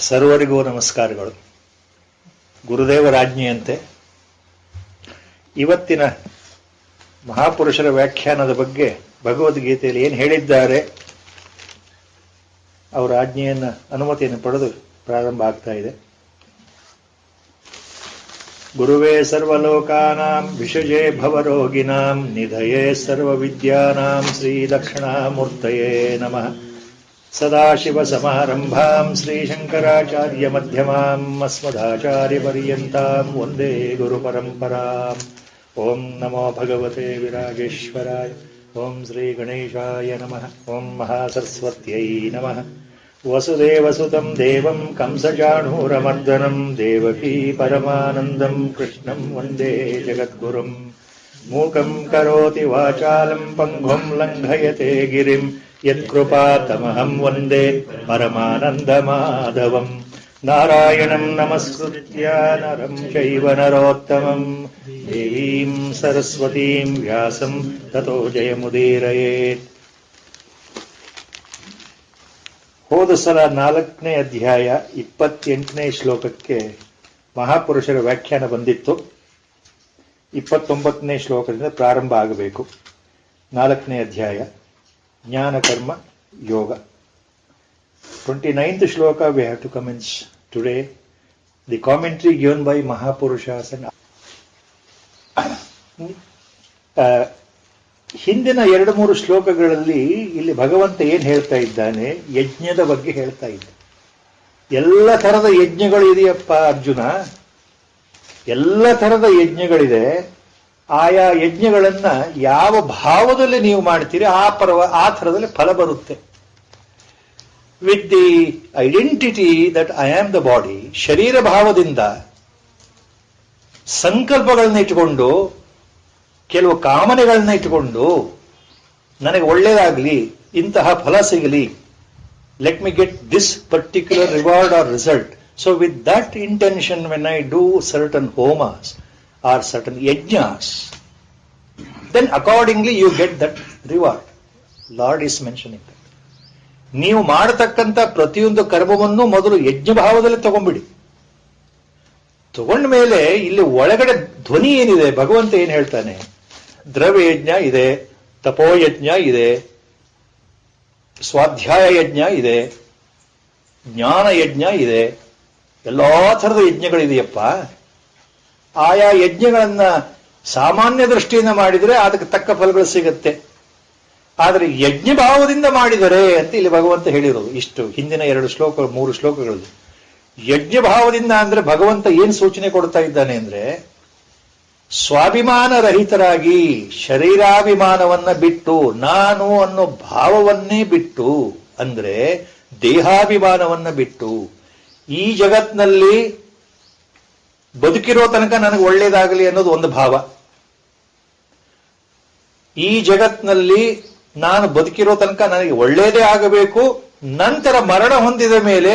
ಸರ್ವರಿಗೂ ನಮಸ್ಕಾರಗಳು. ಗುರುದೇವರಾಜ್ಞೆಯಂತೆ ಇವತ್ತಿನ ಮಹಾಪುರುಷರ ವ್ಯಾಖ್ಯಾನದ ಬಗ್ಗೆ ಭಗವದ್ಗೀತೆಯಲ್ಲಿ ಏನು ಹೇಳಿದ್ದಾರೆ ಅವರ ಆಜ್ಞೆಯನ್ನು ಅನುಮತಿಯನ್ನು ಪಡೆದು ಪ್ರಾರಂಭ ಆಗ್ತಾ ಇದೆ. ಗುರುವೇ ಸರ್ವಲೋಕಾನಾಂ ವಿಷಜೇ ಭವರೋಗಿನಾಂ ನಿಧಯೇ ಸರ್ವವಿದ್ಯಾನಾಂ ಶ್ರೀ ದಕ್ಷಿಣಾಮೂರ್ತಯೇ ನಮಃ. ಸದಾಶಿವಸಮಾರಂಭಾಂ ಶ್ರೀಶಂಕರಾಚಾರ್ಯ ಮಧ್ಯಮಾಂ ಅಸ್ಮದಾಚಾರ್ಯಪರ್ಯಂತಾಂ ವಂದೇ ಗುರುಪರಂಪರಾಂ. ಓಂ ನಮೋ ಭಗವತೆ ವಿರಾಜೇಶ್ವರಾಯ. ಓಂ ಶ್ರೀ ಗಣೇಶಾಯ ನಮಃ. ಓಂ ಮಹಾಸರಸ್ವತ್ಯೈ ನಮಃ. ವಸುದೇವಸುತಂ ದೇವಂ ಕಂಸಚಾಣೂರಮರ್ದನಂ ದೇವಕೀ ಪರಮಾನಂದಂ ಕೃಷ್ಣಂ ವಂದೇ ಜಗದ್ಗುರುಂ. ಮೂಕಂ ಕರೋತಿ ವಾಚಾಲಂ ಪಂಗುಂ ಲಂಘಯತೆ ಗಿರಿಂ ಯತ್ಕೃಪಾತಮಹಂ ವಂದೇ ಪರಮಾನಂದಮಾಧವಂ. ನಾರಾಯಣಂ ನಮಸ್ಕೃತ್ಯ ನರಂ ಚೈವ ನರೋತ್ತಮಂ ದೇವೀಂ ಸರಸ್ವತೀಂ ವ್ಯಾಸಂ ತತೋ ಜಯಮುದೀರಯೇತ್. ಹೋದ ಸಲ 4ನೇ ಅಧ್ಯಾಯ 28ನೇ ಶ್ಲೋಕಕ್ಕೆ ಮಹಾಪುರುಷರ ವ್ಯಾಖ್ಯಾನ ಬಂದಿತ್ತು. 29ನೇ ಶ್ಲೋಕದಿಂದ ಪ್ರಾರಂಭ ಆಗಬೇಕು. 4ನೇ ಅಧ್ಯಾಯ ಜ್ಞಾನ ಕರ್ಮ ಯೋಗ. 29th ಶ್ಲೋಕ we have to commence today. The commentary given by Mahapurushas and ಹಿಂದಿನ 2-3 ಶ್ಲೋಕಗಳಲ್ಲಿ ಇಲ್ಲಿ ಭಗವಂತ ಏನ್ ಹೇಳ್ತಾ ಇದ್ದಾನೆ, ಯಜ್ಞದ ಬಗ್ಗೆ ಹೇಳ್ತಾ ಇದ್ದ. ಎಲ್ಲ ತರದ ಯಜ್ಞಗಳು ಇದೆಯಪ್ಪ ಅರ್ಜುನ, ಎಲ್ಲ ತರದ ಯಜ್ಞಗಳಿದೆ. ಆಯಾ ಯಜ್ಞಗಳನ್ನ ಯಾವ ಭಾವದಲ್ಲಿ ನೀವು ಮಾಡ್ತೀರಿ ಆ ಥರದಲ್ಲಿ ಫಲ ಬರುತ್ತೆ. With the identity that I am the body, ಶರೀರ ಭಾವದಿಂದ ಸಂಕಲ್ಪಗಳನ್ನ ಇಟ್ಟುಕೊಂಡು, ಕೆಲವು ಕಾಮನೆಗಳನ್ನ ಇಟ್ಟುಕೊಂಡು, ನನಗೆ ಒಳ್ಳೇದಾಗ್ಲಿ, ಇಂತಹ ಫಲ ಸಿಗಲಿ, let me get this particular reward or result. So with that intention when I do certain homas or certain yajnas, then accordingly you get that reward. Lord is mentioning that. ನೀವು ಮಾಡತಕ್ಕಂಥ ಪ್ರತಿಯೊಂದು ಕರ್ಮವನ್ನು ಮೊದಲು ಯಜ್ಞ ಭಾವದಲ್ಲಿ ತಗೊಂಡ್ಬಿಡಿ. ತಗೊಂಡ ಮೇಲೆ ಇಲ್ಲಿ ಒಳಗಡೆ ಧ್ವನಿ ಏನಿದೆ, ಭಗವಂತ ಏನ್ ಹೇಳ್ತಾನೆ, ದ್ರವ್ಯ ಯಜ್ಞ ಇದೆ, ತಪೋಯಜ್ಞ ಇದೆ, ಸ್ವಾಧ್ಯಾಯ ಯಜ್ಞ ಇದೆ, ಜ್ಞಾನ ಯಜ್ಞ ಇದೆ, ಎಲ್ಲಾ ಥರದ ಯಜ್ಞಗಳಿದೆಯಪ್ಪ. ಆಯಾ ಯಜ್ಞಗಳನ್ನ ಸಾಮಾನ್ಯ ದೃಷ್ಟಿಯಿಂದ ಮಾಡಿದರೆ ಅದಕ್ಕೆ ತಕ್ಕ ಫಲಗಳು ಸಿಗುತ್ತೆ. ಆದರೆ ಯಜ್ಞ ಭಾವದಿಂದ ಮಾಡಿದರೆ ಅಂತ ಇಲ್ಲಿ ಭಗವಂತ ಹೇಳಿರೋದು. ಇಷ್ಟು ಹಿಂದಿನ 3 ಶ್ಲೋಕಗಳಲ್ಲಿ ಯಜ್ಞ ಭಾವದಿಂದ ಅಂದ್ರೆ ಭಗವಂತ ಏನ್ ಸೂಚನೆ ಕೊಡ್ತಾ ಇದ್ದಾನೆ ಅಂದ್ರೆ, ಸ್ವಾಭಿಮಾನ ರಹಿತರಾಗಿ ಶರೀರಾಭಿಮಾನವನ್ನ ಬಿಟ್ಟು, ನಾನು ಅನ್ನೋ ಭಾವವನ್ನೇ ಬಿಟ್ಟು, ಅಂದ್ರೆ ದೇಹಾಭಿಮಾನವನ್ನ ಬಿಟ್ಟು, ಈ ಜಗತ್ನಲ್ಲಿ ಬದುಕಿರೋ ತನಕ ನನಗೆ ಒಳ್ಳೇದಾಗಲಿ ಅನ್ನೋದು ಒಂದು ಭಾವ. ಈ ಜಗತ್ನಲ್ಲಿ ನಾನು ಬದುಕಿರೋ ತನಕ ನನಗೆ ಒಳ್ಳೇದೇ ಆಗಬೇಕು, ನಂತರ ಮರಣ ಹೊಂದಿದ ಮೇಲೆ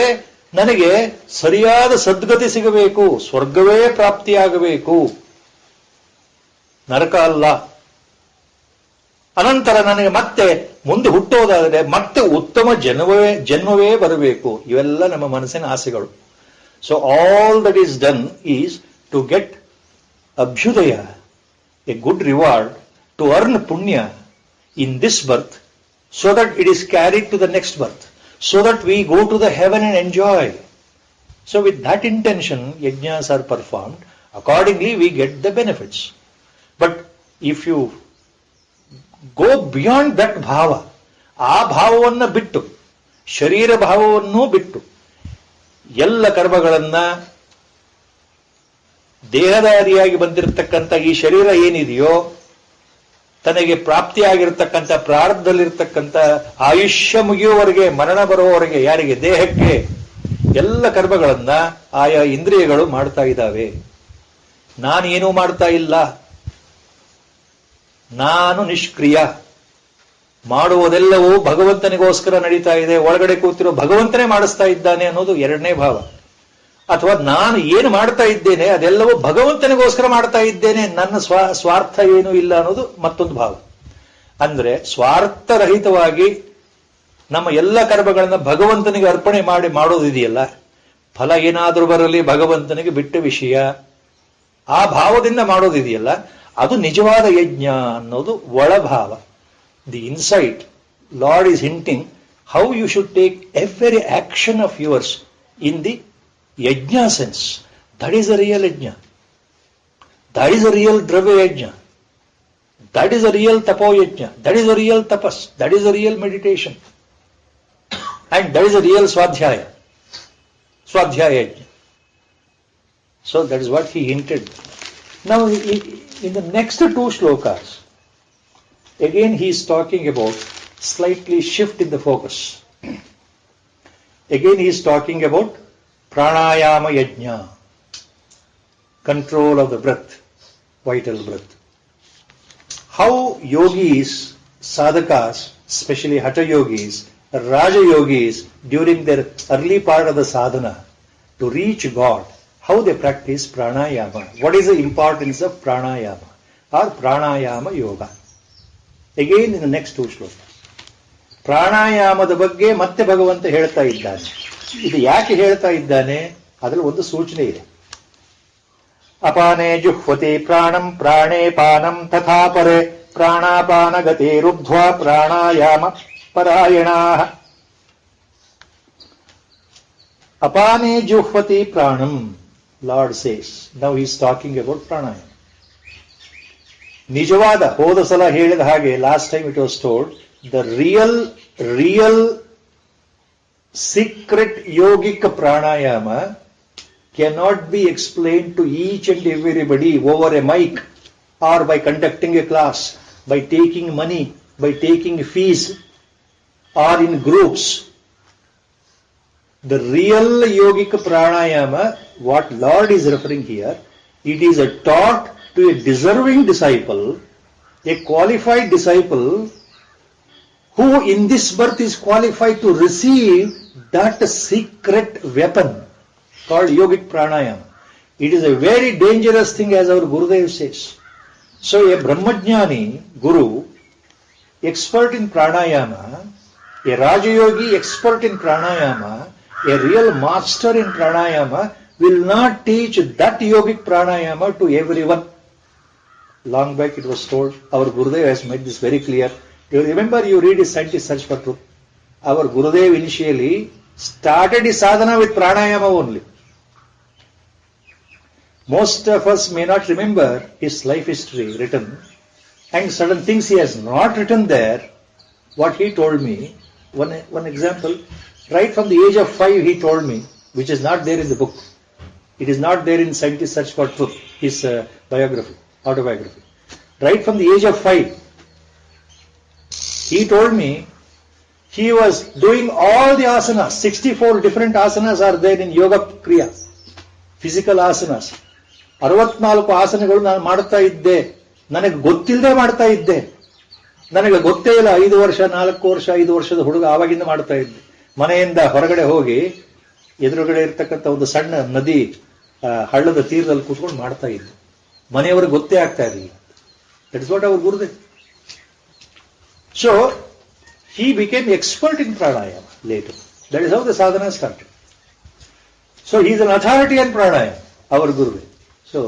ನನಗೆ ಸರಿಯಾದ ಸದ್ಗತಿ ಸಿಗಬೇಕು, ಸ್ವರ್ಗವೇ ಪ್ರಾಪ್ತಿಯಾಗಬೇಕು, ನರಕ ಅಲ್ಲ. ಅನಂತರ ನನಗೆ ಮತ್ತೆ ಮುಂದೆ ಹುಟ್ಟೋದಾದರೆ ಮತ್ತೆ ಉತ್ತಮ ಜನ್ಮವೇ ಬರಬೇಕು. ಇವೆಲ್ಲ ನಮ್ಮ ಮನಸ್ಸಿನ ಆಸೆಗಳು. So all that is done is to get abhyudaya, a good reward, to earn punya in this birth, so that it is carried to the next birth, so that we go to the heaven and enjoy. So with that intention, yajnas are performed. Accordingly, we get the benefits. But if you go beyond that bhava, ಆ ಭಾವವನ್ನು ಬಿಟ್ಟು, ಶರೀರ ಭಾವವನ್ನು ಬಿಟ್ಟು, ಎಲ್ಲ ಕರ್ಮಗಳನ್ನ ದೇಹದಾರಿಯಾಗಿ ಬಂದಿರತಕ್ಕಂಥ ಈ ಶರೀರ ಏನಿದೆಯೋ, ತನಗೆ ಪ್ರಾಪ್ತಿಯಾಗಿರ್ತಕ್ಕಂಥ ಪ್ರಾರಬ್ಧದಲ್ಲಿರ್ತಕ್ಕಂಥ ಆಯುಷ್ಯ ಮುಗಿಯುವವರೆಗೆ, ಮರಣ ಬರುವವರೆಗೆ, ಯಾರಿಗೆ ದೇಹಕ್ಕೆ ಎಲ್ಲ ಕರ್ಮಗಳನ್ನ ಆಯಾ ಇಂದ್ರಿಯಗಳು ಮಾಡ್ತಾ ಇದ್ದಾವೆ. ನಾನೇನೂ ಮಾಡ್ತಾ ಇಲ್ಲ, ನಾನು ನಿಷ್ಕ್ರಿಯ. ಮಾಡುವುದೆಲ್ಲವೂ ಭಗವಂತನಿಗೋಸ್ಕರ ನಡೀತಾ ಇದೆ, ಒಳಗಡೆ ಕೂತಿರೋ ಭಗವಂತನೇ ಮಾಡಿಸ್ತಾ ಇದ್ದಾನೆ ಅನ್ನೋದು 2ನೇ ಭಾವ. ಅಥವಾ ನಾನು ಏನು ಮಾಡ್ತಾ ಇದ್ದೇನೆ ಅದೆಲ್ಲವೂ ಭಗವಂತನಿಗೋಸ್ಕರ ಮಾಡ್ತಾ ಇದ್ದೇನೆ, ನನ್ನ ಸ್ವಾರ್ಥ ಏನೂ ಇಲ್ಲ ಅನ್ನೋದು ಮತ್ತೊಂದು ಭಾವ. ಅಂದ್ರೆ ಸ್ವಾರ್ಥರಹಿತವಾಗಿ ನಮ್ಮ ಎಲ್ಲ ಕರ್ಮಗಳನ್ನ ಭಗವಂತನಿಗೆ ಅರ್ಪಣೆ ಮಾಡೋದಿದೆಯಲ್ಲ, ಫಲ ಏನಾದರೂ ಬರಲಿ ಭಗವಂತನಿಗೆ ಬಿಟ್ಟ ವಿಷಯ, ಆ ಭಾವದಿಂದ ಮಾಡೋದಿದೆಯಲ್ಲ ಅದು ನಿಜವಾದ ಯಜ್ಞ ಅನ್ನೋದು ಒಳಭಾವ. The insight Lord is hinting how you should take every action of yours in the yajna sense. That is a real yajna, that is a real dravya yajna, that is a real tapo yajna, that is a real tapas, that is a real meditation, and that is a real swadhyaya yajna. So that is what he hinted. Now in the next two shlokas, again he is talking about slightly shift in the focus. Again he is talking about pranayama yajna, control of the breath, vital breath. How yogis, sadhakas, especially hatha yogis, raja yogis, during their early part of the sadhana to reach God, how they practice pranayama. What is the importance of pranayama or pranayama yoga? Again in the next two shlokas. ಪ್ರಾಣಾಯಾಮದ ಬಗ್ಗೆ ಮತ್ತೆ ಭಗವಂತ ಹೇಳ್ತಾ ಇದ್ದಾನೆ. ಇದು ಯಾಕೆ ಹೇಳ್ತಾ ಇದ್ದಾನೆ ಅದರಲ್ಲಿ ಒಂದು ಸೂಚನೆ ಇದೆ. ಅಪಾನೇ ಜುಹ್ವತಿ ಪ್ರಾಣಂ ಪ್ರಾಣೇ ಪಾನಂ ತಥಾ ಪರೆ ಪ್ರಾಣಾಪಾನ ಗತಿರುದ್ಧ್ವಾ ಪ್ರಾಣಾಯಾಮ ಪರಾಯಣಾಃ. ಅಪಾನೇ ಜುಹ್ವತಿ ಪ್ರಾಣಂ, Lord says. Now he is talking about pranayama. ನಿಜವಾದ, ಹೋದ ಸಲ ಹೇಳಿದ ಹಾಗೆ, last time it was told, the real secret yogic pranayama cannot be explained to each and everybody over a mic or by conducting a class, by taking money, by taking fees or in groups. The real yogic pranayama, what Lord is referring here, it is a taught to a deserving disciple, a qualified disciple who in this birth is qualified to receive that secret weapon called yogic pranayama. It is a very dangerous thing, as our Gurudev says. So a Brahmajnani Guru, expert in pranayama, a Rajayogi expert in pranayama, a real master in pranayama will not teach that yogic pranayama to everyone. Long back it was told, our Gurudev has made this very clear. You remember, you read his Scientist Search for Truth. Our Gurudev initially started his sadhana with pranayama only. Most of us may not remember his life history written, and certain things he has not written there. What he told me, one example, right from the age of 5 he told me, which is not there in the book. It is not there in Scientist Search for Truth, his autobiography. Right from the age of 5, he told me he was doing all the asanas. 64 different asanas are there in Yoga Kriya, physical asanas. 64 ಆಸನಗಳು ನಾನು ಮಾಡ್ತಾ ಇದ್ದೆ, ನನಗೆ ಗೊತ್ತಿಲ್ಲದೆ ಮಾಡ್ತಾ ಇದ್ದೆ. ನನಗೆ ಗೊತ್ತೇ ಇಲ್ಲ, 5 ವರ್ಷ 4 ವರ್ಷ 5 ವರ್ಷದ ಹುಡುಗ ಆವಾಗಿಂದ ಮಾಡ್ತಾ ಇದ್ದೆ. ಮನೆಯಿಂದ ಹೊರಗಡೆ ಹೋಗಿ ಎದುರುಗಡೆ ಇರ್ತಕ್ಕಂಥ ಒಂದು ಸಣ್ಣ ನದಿ ಹಳ್ಳದ ತೀರದಲ್ಲಿ ಕೂತ್ಕೊಂಡು ಮಾಡ್ತಾ ಇದ್ದೆ. ಮನೆಯವರಿಗೆ ಗೊತ್ತೇ ಆಗ್ತಾ ಇರಲಿಲ್ಲ. That is what our Gurudev. So he became expert in pranayama later. That is how the sadhana started. So he is an authority on pranayama, our Gurudev. So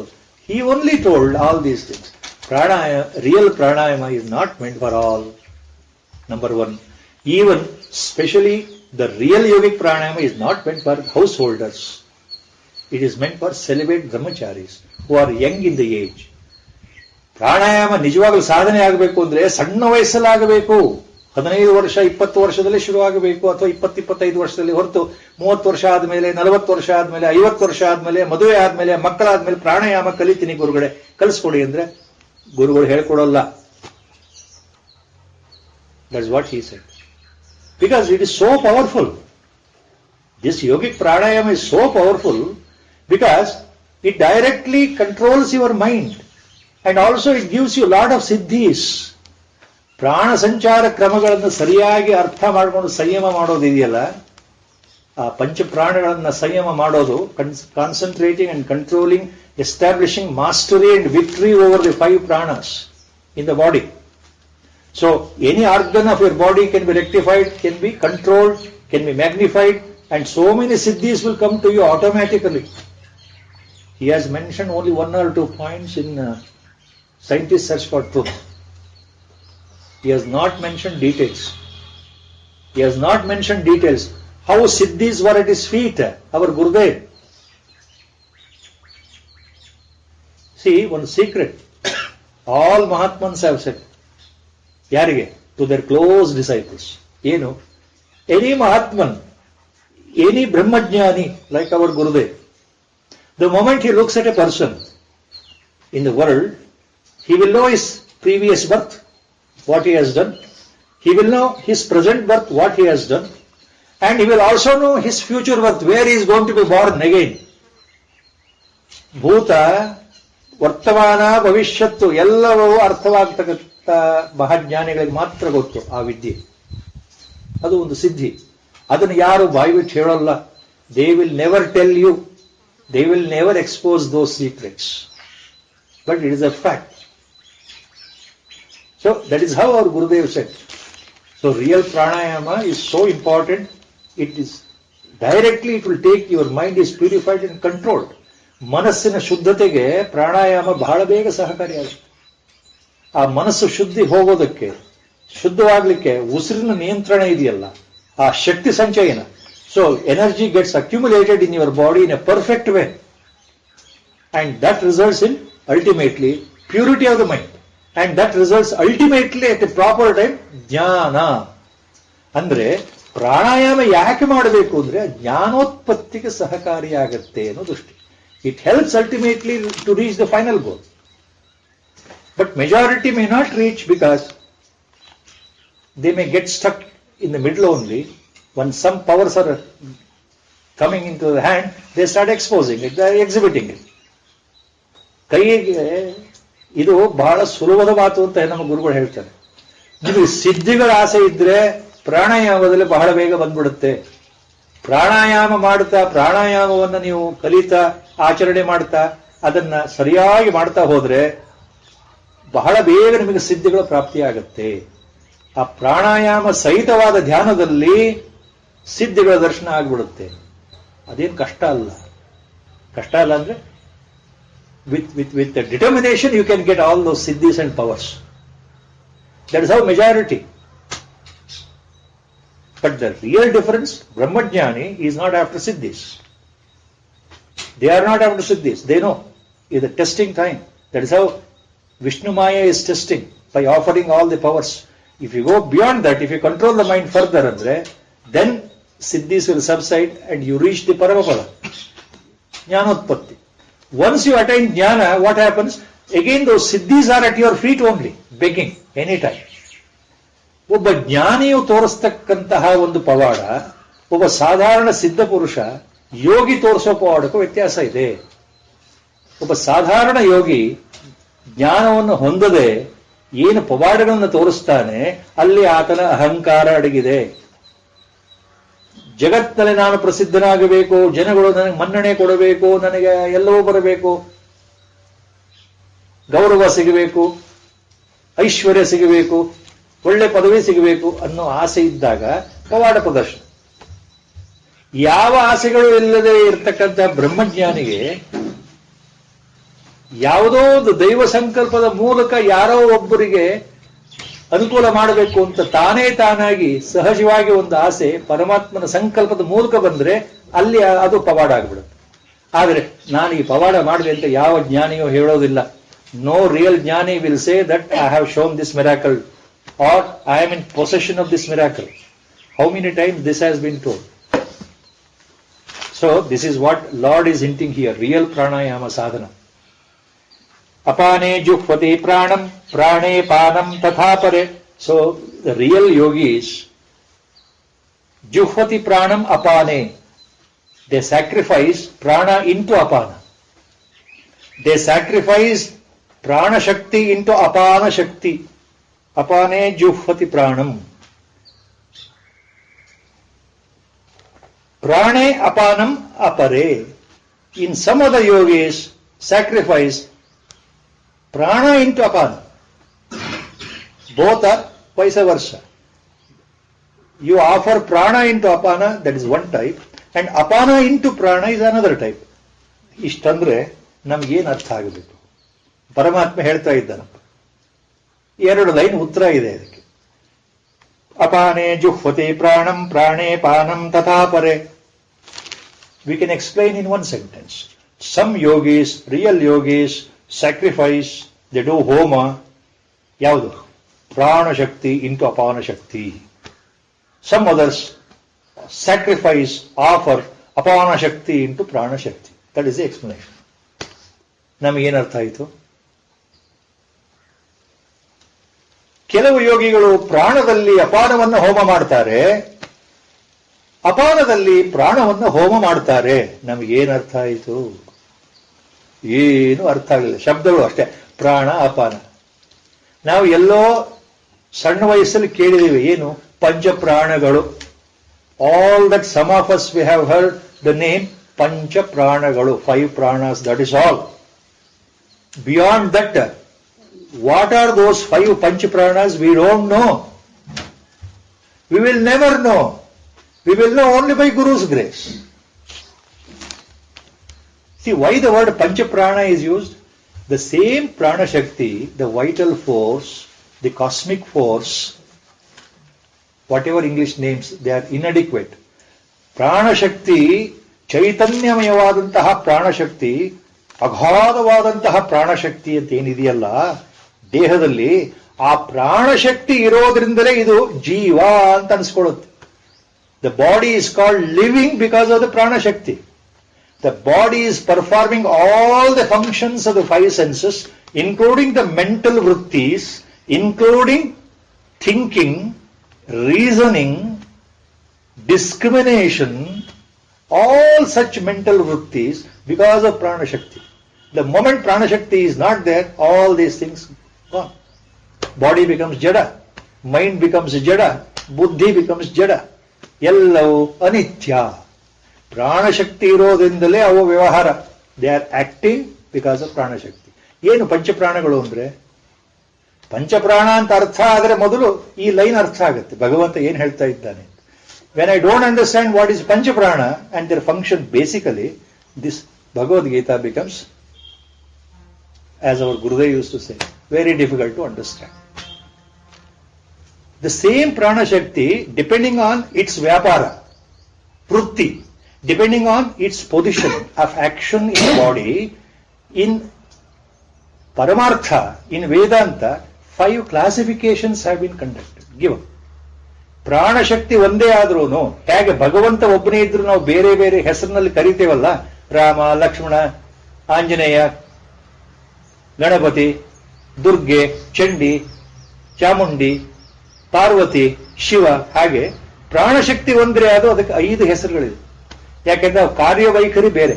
he only told all these things. Pranayama, real pranayama is not meant for all. Number one, even especially the real yogic pranayama is not meant for householders. It is meant for celibate brahmacharis who are young in the age. ಪ್ರಾಣಾಯಾಮ ನಿಜವಾಗಲೂ ಸಾಧನೆ ಆಗಬೇಕು ಅಂದ್ರೆ ಸಣ್ಣ ವಯಸ್ಸಲ್ಲಿ ಆಗಬೇಕು. 15 ವರ್ಷ 20 ವರ್ಷದಲ್ಲೇ ಶುರು ಆಗಬೇಕು, ಅಥವಾ 20-25 ವರ್ಷದಲ್ಲಿ ಹೊರತು 30 ವರ್ಷ ಆದ್ಮೇಲೆ 40 ವರ್ಷ ಆದ್ಮೇಲೆ 50 ವರ್ಷ ಆದ್ಮೇಲೆ ಮದುವೆ ಆದ್ಮೇಲೆ ಮಕ್ಕಳಾದ್ಮೇಲೆ ಪ್ರಾಣಾಯಾಮ ಕಲಿತೀನಿ ಗುರುಗಳೇ ಕಲಿಸ್ಕೊಡಿ ಅಂದ್ರೆ ಗುರುಗಳು ಹೇಳ್ಕೊಡಲ್ಲ. That's what he said. Because it is so powerful. This yogic pranayama is so powerful because it directly controls your mind and also it gives you lot of siddhis. ಪ್ರಾಣ ಸಂಚಾರ ಕ್ರಮಗಳನ್ನು ಸರಿಯಾಗಿ ಅರ್ಥ ಮಾಡಿಕೊಂಡು ಸಂಯಮ ಮಾಡೋದಿದೆಯಲ್ಲ, ಆ ಪಂಚ ಪ್ರಾಣಗಳನ್ನು ಸಂಯಮ ಮಾಡೋದು, concentrating and controlling, establishing mastery and victory over the 5 pranas in the body. So any organ of your body can be rectified, can be controlled, can be magnified and so many siddhis will come to you automatically. He has mentioned only 1 or 2 points in Scientist Search for Truth. He has not mentioned details. He has not mentioned details. How siddhis were at his feet, our Gurudev. See, one secret. All Mahatmans have said. Yarige? To their close disciples. Any Mahatman, any Brahmajnani, like our Gurudev, the moment he looks at a person in the world, he will know his previous birth, what he has done. He will know his present birth, what he has done. And he will also know his future birth, where he is going to be born again. Bhuta, Vartamana, Bhavishyattu, ಎಲ್ಲವೂ ಅರ್ಥವಾಗ್ತಕ್ಕಂಥ ಮಹಾಜ್ಞಾನಿಗಳಿಗೆ ಮಾತ್ರ ಗೊತ್ತು ಆ ವಿದ್ಯೆ. ಅದು ಒಂದು ಸಿದ್ಧಿ. ಅದನ್ನು ಯಾರು ಬಾಯಿ ಬಿಟ್ಟು ಹೇಳಲ್ಲ. They will never tell you. They will never expose those secrets. But it is a fact. So that is how our Gurudev said. So real pranayama is so important. It is directly, it will take your mind is purified and controlled. ಮನಸ್ಸಿನ ಶುದ್ಧತೆಗೆ ಪ್ರಾಣಾಯಾಮ ಬಹಳ ಬೇಗ ಸಹಕಾರಿಯಾಗುತ್ತೆ. ಆ ಮನಸ್ಸು ಶುದ್ಧಿ ಹೋಗೋದಕ್ಕೆ, ಶುದ್ಧವಾಗಲಿಕ್ಕೆ ಉಸಿರಿನ ನಿಯಂತ್ರಣ ಇದೆಯಲ್ಲ, ಆ ಶಕ್ತಿ ಸಂಚಯನ. So energy gets accumulated in your body in a perfect way. And that results in ultimately purity of the mind. And that results ultimately at a proper time ಜ್ಞಾನ. ಅಂದ್ರೆ ಪ್ರಾಣಾಯಾಮ ಯಾಕೆ ಮಾಡಬೇಕು ಅಂದ್ರೆ ಜ್ಞಾನೋತ್ಪತ್ತಿಗೆ ಸಹಕಾರಿಯಾಗತ್ತೆ ಅನ್ನೋ ದೃಷ್ಟಿ. It helps ultimately to reach the final goal. But majority may not reach because they may get stuck in the middle only. When some powers are coming into the hand, they start exposing it, they are exhibiting it. ಕೈಗೆ ಇದು ಬಹಳ ಸುಲಭದ ಮಾತು ಅಂತ ನಮ್ಮ ಗುರುಗಳು ಹೇಳ್ತಾರೆ. ಇದು ಸಿದ್ಧಿಗಳ ಆಸೆ ಇದ್ರೆ ಪ್ರಾಣಾಯಾಮದಲ್ಲಿ ಬಹಳ ಬೇಗ ಬಂದ್ಬಿಡುತ್ತೆ. ಪ್ರಾಣಾಯಾಮ ಮಾಡ್ತಾ, ಪ್ರಾಣಾಯಾಮವನ್ನು ನೀವು ಕಲಿತಾ, ಆಚರಣೆ ಮಾಡ್ತಾ, ಅದನ್ನ ಸರಿಯಾಗಿ ಮಾಡ್ತಾ ಹೋದ್ರೆ ಬಹಳ ಬೇಗ ನಿಮಗೆ ಸಿದ್ಧಿಗಳ ಪ್ರಾಪ್ತಿಯಾಗತ್ತೆ. ಆ ಪ್ರಾಣಾಯಾಮ ಸಹಿತವಾದ ಧ್ಯಾನದಲ್ಲಿ ಸಿದ್ಧಿಗಳ ದರ್ಶನ ಆಗ್ಬಿಡುತ್ತೆ. ಅದೇನು ಕಷ್ಟ ಅಲ್ಲ. ಕಷ್ಟ ಅಲ್ಲ ಅಂದ್ರೆ with the determination you can get all those siddhis and powers. That is how majority. But the real difference, Brahmajnani is not after siddhis. They are not after siddhis. They know it's the testing time. That is how Vishnu Maya is testing, by offering all the powers. If you go beyond that, if you control the mind further, then siddhis will subside and you reach the Paramapada, Jnanotpatti. Once you attain jnana, what happens? Again those siddhis are at your feet only, begging anytime. ಒಬ್ಬ ಜ್ಞಾನಿಯು ತೋರಿಸ್ತಕ್ಕಂತಹ ಒಂದು ಪವಾಡ, ಒಬ್ಬ ಸಾಧಾರಣ ಸಿದ್ಧ ಪುರುಷ ಯೋಗಿ ತೋರಿಸೋ ಪವಾಡಕ್ಕೂ ವ್ಯತ್ಯಾಸ ಇದೆ. ಒಬ್ಬ ಸಾಧಾರಣ ಯೋಗಿ ಜ್ಞಾನವನ್ನು ಹೊಂದದೆ ಏನು ಪವಾಡಗಳನ್ನು ತೋರಿಸ್ತಾನೆ, ಅಲ್ಲಿ ಆತನ ಅಹಂಕಾರ ಅಡಗಿದೆ. ಜಗತ್ತಿನಲ್ಲಿ ನಾನು ಪ್ರಸಿದ್ಧನಾಗಬೇಕು, ಜನಗಳು ನನಗೆ ಮನ್ನಣೆ ಕೊಡಬೇಕು, ನನಗೆ ಎಲ್ಲವೂ ಬರಬೇಕು, ಗೌರವ ಸಿಗಬೇಕು, ಐಶ್ವರ್ಯ ಸಿಗಬೇಕು, ಒಳ್ಳೆ ಪದವಿ ಸಿಗಬೇಕು ಅನ್ನೋ ಆಸೆ ಇದ್ದಾಗ ಪವಾಡ ಪ್ರದರ್ಶನ. ಯಾವ ಆಸೆಗಳು ಇಲ್ಲದೆ ಇರತಕ್ಕಂಥ ಬ್ರಹ್ಮಜ್ಞಾನಿಗೆ ಯಾವುದೋ ಒಂದು ದೈವ ಸಂಕಲ್ಪದ ಮೂಲಕ ಯಾರೋ ಒಬ್ಬರಿಗೆ ಅನುಕೂಲ ಮಾಡಬೇಕು ಅಂತ ತಾನೇ ತಾನಾಗಿ ಸಹಜವಾಗಿ ಒಂದು ಆಸೆ ಪರಮಾತ್ಮನ ಸಂಕಲ್ಪದ ಮೂಲಕ ಬಂದ್ರೆ ಅಲ್ಲಿ ಅದು ಪವಾಡ ಆಗ್ಬಿಡುತ್ತೆ. ಆದರೆ ನಾನು ಈ ಪವಾಡ ಮಾಡಿದೆ ಅಂತ ಯಾವ ಜ್ಞಾನಿಯೋ ಹೇಳೋದಿಲ್ಲ. ನೋ ರಿಯಲ್ ಜ್ಞಾನಿ will say that I have shown this miracle or I am in possession of this miracle. How many times this has been told? So this is what Lord is hinting here, real pranayama sadhana. Apane juhvati pranam, prane panam tatha pare. So the real yogis, juhvati pranam apane, they sacrifice prana into apana. They sacrifice prana shakti into apana shakti. Apane juhvati pranam. Prane apanam apare. In some other yogis, sacrifice prana into apana. Both are vice versa. You offer prana into apana, that is one type. And ಅಪಾನ into ಪ್ರಾಣ is another type. ಇಷ್ಟಂದ್ರೆ ನಮ್ಗೇನು ಅರ್ಥ ಆಗಬೇಕು? ಪರಮಾತ್ಮ ಹೇಳ್ತಾ ಇದ್ದಾನಪ್ಪ, 2 line ಉತ್ತರ ಇದೆ ಅದಕ್ಕೆ. ಅಪಾನೇ ಜುಹ್ವತೆ ಪ್ರಾಣಂ ಪ್ರಾಣೇ ಪಾನಂ ತಥಾ ಪರೆ. We can explain in one sentence. Some yogis, real yogis, sacrifice, they do homa. ಯಾವುದು? ಪ್ರಾಣ ಶಕ್ತಿ ಇಂಟು ಅಪಾನ ಶಕ್ತಿ. Some others sacrifice, offer ಅಪಾನ ಶಕ್ತಿ ಇಂಟು ಪ್ರಾಣ ಶಕ್ತಿ. That is the explanation. ನಮಗೇನು ಅರ್ಥ ಆಯಿತು? ಕೆಲವು ಯೋಗಿಗಳು ಪ್ರಾಣದಲ್ಲಿ ಅಪಾನವನ್ನು ಹೋಮ ಮಾಡ್ತಾರೆ, ಅಪಾನದಲ್ಲಿ ಪ್ರಾಣವನ್ನು ಹೋಮ ಮಾಡ್ತಾರೆ. ನಮಗೇನು ಅರ್ಥ ಆಯಿತು? ಏನು ಅರ್ಥ ಆಗಲಿಲ್ಲ. ಶಬ್ದಗಳು ಅಷ್ಟೇ, ಪ್ರಾಣ ಅಪಾನ. ನಾವು ಎಲ್ಲೋ ಸಣ್ಣ ವಯಸ್ಸಲ್ಲಿ ಕೇಳಿದ್ದೀವಿ, ಏನು? ಪಂಚಪ್ರಾಣಗಳು. All that some of us we have heard the name ಪಂಚಪ್ರಾಣಗಳು, 5 pranas, that is all. Beyond that, what are those 5 panchapranas? We don't know. We will never know. We will know only by Guru's grace. See why the word panchaprana is used? The same prana shakti, the vital force, the cosmic force, whatever English names, they are inadequate. Prana shakti, ಚೈತನ್ಯಮಯವಾದಂತಹ ಪ್ರಾಣಶಕ್ತಿ, ಅಗಾಧವಾದಂತಹ ಪ್ರಾಣಶಕ್ತಿ ಅಂತ ಏನಿದೆಯಲ್ಲ ದೇಹದಲ್ಲಿ, ಆ ಪ್ರಾಣಶಕ್ತಿ ಇರೋದ್ರಿಂದಲೇ ಇದು ಜೀವ ಅಂತ ಅನ್ಸ್ಕೊಳ್ಳುತ್ತೆ. The body is called living because of the pranashakti. The body is performing all the functions of the 5 senses, including the mental vrittis, including thinking, reasoning, discrimination, all such mental vrittis because of prana shakti. The moment prana shakti is not there, all these things gone. Body becomes jada, mind becomes jada, buddhi becomes jada. ಎಲ್ಲವೂ ಅನಿತ್ಯ. ಪ್ರಾಣಶಕ್ತಿ ಇರೋದ್ರಿಂದಲೇ ಅವು ವ್ಯವಹಾರ. They are acting because of pranashakti. ಏನು ಪಂಚಪ್ರಾಣಗಳು ಅಂದ್ರೆ? ಪಂಚಪ್ರಾಣ ಅಂತ ಅರ್ಥ ಆದರೆ ಮೊದಲು ಈ ಲೈನ್ ಅರ್ಥ ಆಗುತ್ತೆ, ಭಗವಂತ ಏನ್ ಹೇಳ್ತಾ ಇದ್ದಾನೆ. When I don't understand what is panchaprana and their function, basically this Bhagavad Gita becomes, as our Gurudev used to say, very difficult to understand. The same prana shakti, depending on its vyapara, vritti, depending on its position of action in the body, in Paramartha, in Vedanta, 5 classifications have been conducted, given. ಪ್ರಾಣ ಶಕ್ತಿ ಒಂದೇ ಆದ್ರೂನು, ಹೇಗೆ ಭಗವಂತ ಒಬ್ಬನೇ ಇದ್ರು ನಾವು ಬೇರೆ ಬೇರೆ ಹೆಸರಿನಲ್ಲಿ ಕರಿತೇವಲ್ಲ, ರಾಮ, ಲಕ್ಷ್ಮಣ, ಆಂಜನೇಯ, ಗಣಪತಿ, ದುರ್ಗೆ, ಚಂಡಿ, ಚಾಮುಂಡಿ, ಪಾರ್ವತಿ, ಶಿವ, ಹಾಗೆ ಪ್ರಾಣಶಕ್ತಿ ಒಂದ್ರೆ ಅದು ಅದಕ್ಕೆ 5 ಹೆಸರುಗಳಿದೆ. ಯಾಕೆಂದ್ರೆ ಕಾರ್ಯವೈಖರಿ ಬೇರೆ,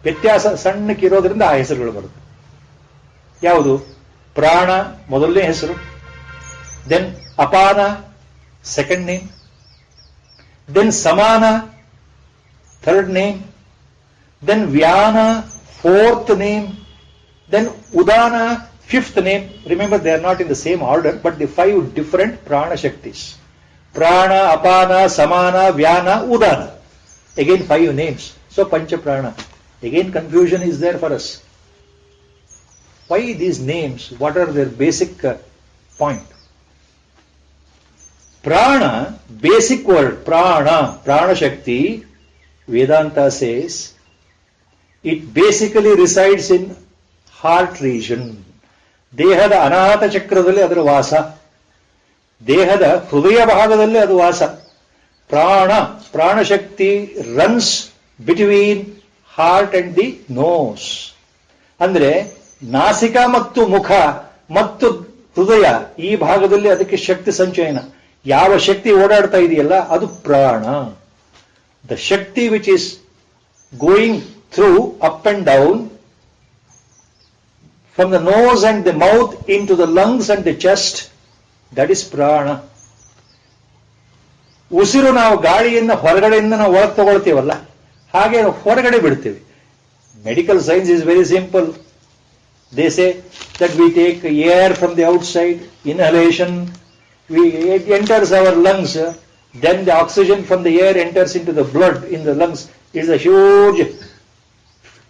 ವ್ಯತ್ಯಾಸ ಸಣ್ಣಕ್ಕಿರೋದ್ರಿಂದ ಆ ಹೆಸರುಗಳು ಬರುತ್ತೆ. ಯಾವುದು? ಪ್ರಾಣ ಮೊದಲನೇ ಹೆಸರು, then apana second name, then samana third name, then vyana fourth name, then Udana, 5th name. Remember, they are not in the same order, but the 5 different prana shaktis. Prana, Apana, Samana, Vyana, Udana. Again 5 names. So Pancha Prana. Again confusion is there for us. Why these names? What are their basic point? Prana, basic word, Prana, Prana Shakti, Vedanta says, it basically resides in heart region. ದೇಹದ ಅನಾಹತ ಚಕ್ರದಲ್ಲಿ ಅದರ ವಾಸ, ದೇಹದ ಹೃದಯ ಭಾಗದಲ್ಲಿ ಅದು ವಾಸ. Pranashakti runs between heart and the nose. ಅಂದ್ರೆ ನಾಸಿಕ ಮತ್ತು ಮುಖ ಮತ್ತು ಹೃದಯ ಈ ಭಾಗದಲ್ಲಿ ಅದಕ್ಕೆ ಶಕ್ತಿ ಸಂಚಯನ. ಯಾವ ಶಕ್ತಿ ಓಡಾಡ್ತಾ ಇದೆಯಲ್ಲ ಅದು ಪ್ರಾಣ. The Shakti which is going through up and down from the nose and the mouth into the lungs and the chest, that is prana. ಉಸಿರು ನಾವು ಗಾಳಿಯನ್ನು ಹೊರಗಡೆಯಿಂದ ನಾವು ಒಳಗೆ ತಗೊಳ್ತೀವಲ್ಲ, ಹಾಗೆ ಹೊರಗಡೆ ಬಿಡ್ತೀವಿ. Medical science is very simple. They say that we take air from the outside, inhalation, it enters our lungs, Then the oxygen from the air enters into the blood in the lungs. It is a huge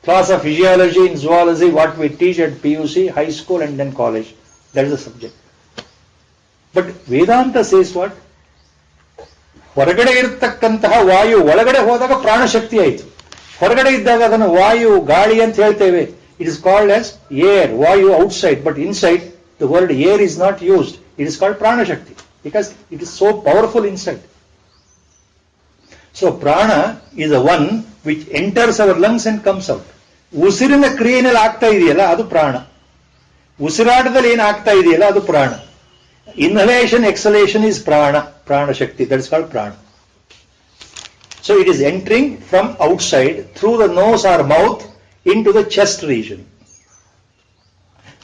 class of physiology in zoology, what we teach at PUC, high school and then college. That is the subject. But Vedanta says what? ಹೊರಗಡೆ ಇರತಕ್ಕಂತಹ ವಾಯು ಒಳಗಡೆ ಹೋದಾಗ ಪ್ರಾಣಶಕ್ತಿ ಆಯಿತು. ಹೊರಗಡೆ ಇದ್ದಾಗ ಅದನ್ನು ವಾಯು ಗಾಳಿ ಅಂತ ಹೇಳ್ತೇವೆ. It is called as air, vayu outside, but inside the word air is not used. It is called pranashakti because it is so powerful inside. So prana is a one which enters our lungs and comes out. ಉಸಿರಿನ ಕ್ರಿಯೆನಲ್ಲಿ ಆಗ್ತಾ ಇದೆಯಲ್ಲ ಅದು ಪ್ರಾಣ. ಉಸಿರಾಟದಲ್ಲಿ ಏನು ಆಗ್ತಾ ಇದೆಯಲ್ಲ ಅದು ಪ್ರಾಣ. Inhalation, exhalation is prana, prana shakti. That is called prana. So it is entering from outside through the nose or mouth into the chest region.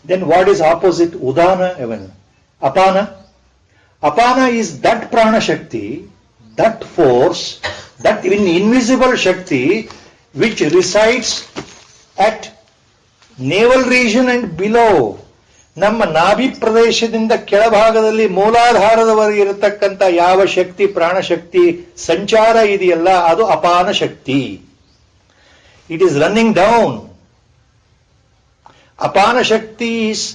Then what is opposite? Udana, even apana. Apana is that prana shakti, that force, that invisible shakti which resides at navel region and below. ನಮ್ಮ ನಾಭಿ ಪ್ರದೇಶದಿಂದ ಕೆಳಭಾಗದಲ್ಲಿ ಮೂಲಾಧಾರದವರೆಗೆ ಇರತಕ್ಕಂಥ ಯಾವ ಶಕ್ತಿ ಪ್ರಾಣಶಕ್ತಿ ಸಂಚಾರ ಇದೆಯಲ್ಲ ಅದು ಅಪಾನ ಶಕ್ತಿ. It is running down. Apana shakti is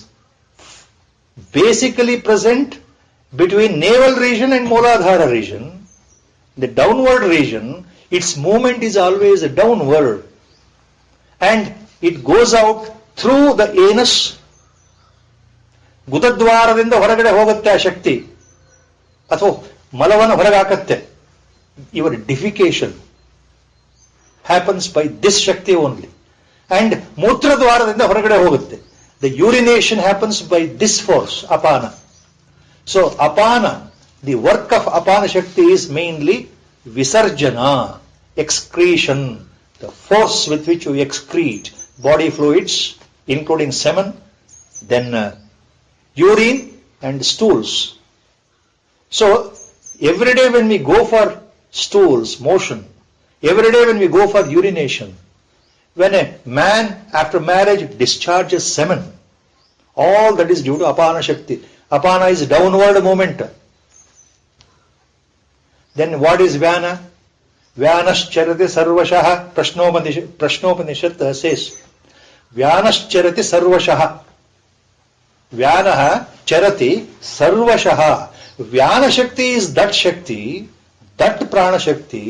basically present between navel region and muladhara region. The downward region, its movement is always downward and it goes out through the anus. ಗುದದ್ವಾರದಿಂದ ಹೊರಗಡೆ ಹೋಗುತ್ತೆ ಆ ಶಕ್ತಿ, ಅಥವಾ ಮಲವನ್ನು ಹೊರಗೆ ಹಾಕತ್ತೆ. Your defecation happens by this shakti only. And ಮೂತ್ರದ್ವಾರದಿಂದ ಹೊರಗಡೆ ಹೋಗುತ್ತೆ. The urination happens by this force, apana. So apana, the work of apana shakti is mainly visarjana, excretion, the force with which you excrete body fluids including semen, then urine and stools. So every day when we go for stools, motion, every day when we go for urination, when a man after marriage discharges semen, all that is due to apana shakti. Apana is downward movement. Then what is vyana? Vyanascharati sarvashah. Prashnopanishad says, Vyanascharati sarvashah. Vyanaha charati sarvashaha. Vyana shakti is that shakti, that prana shakti,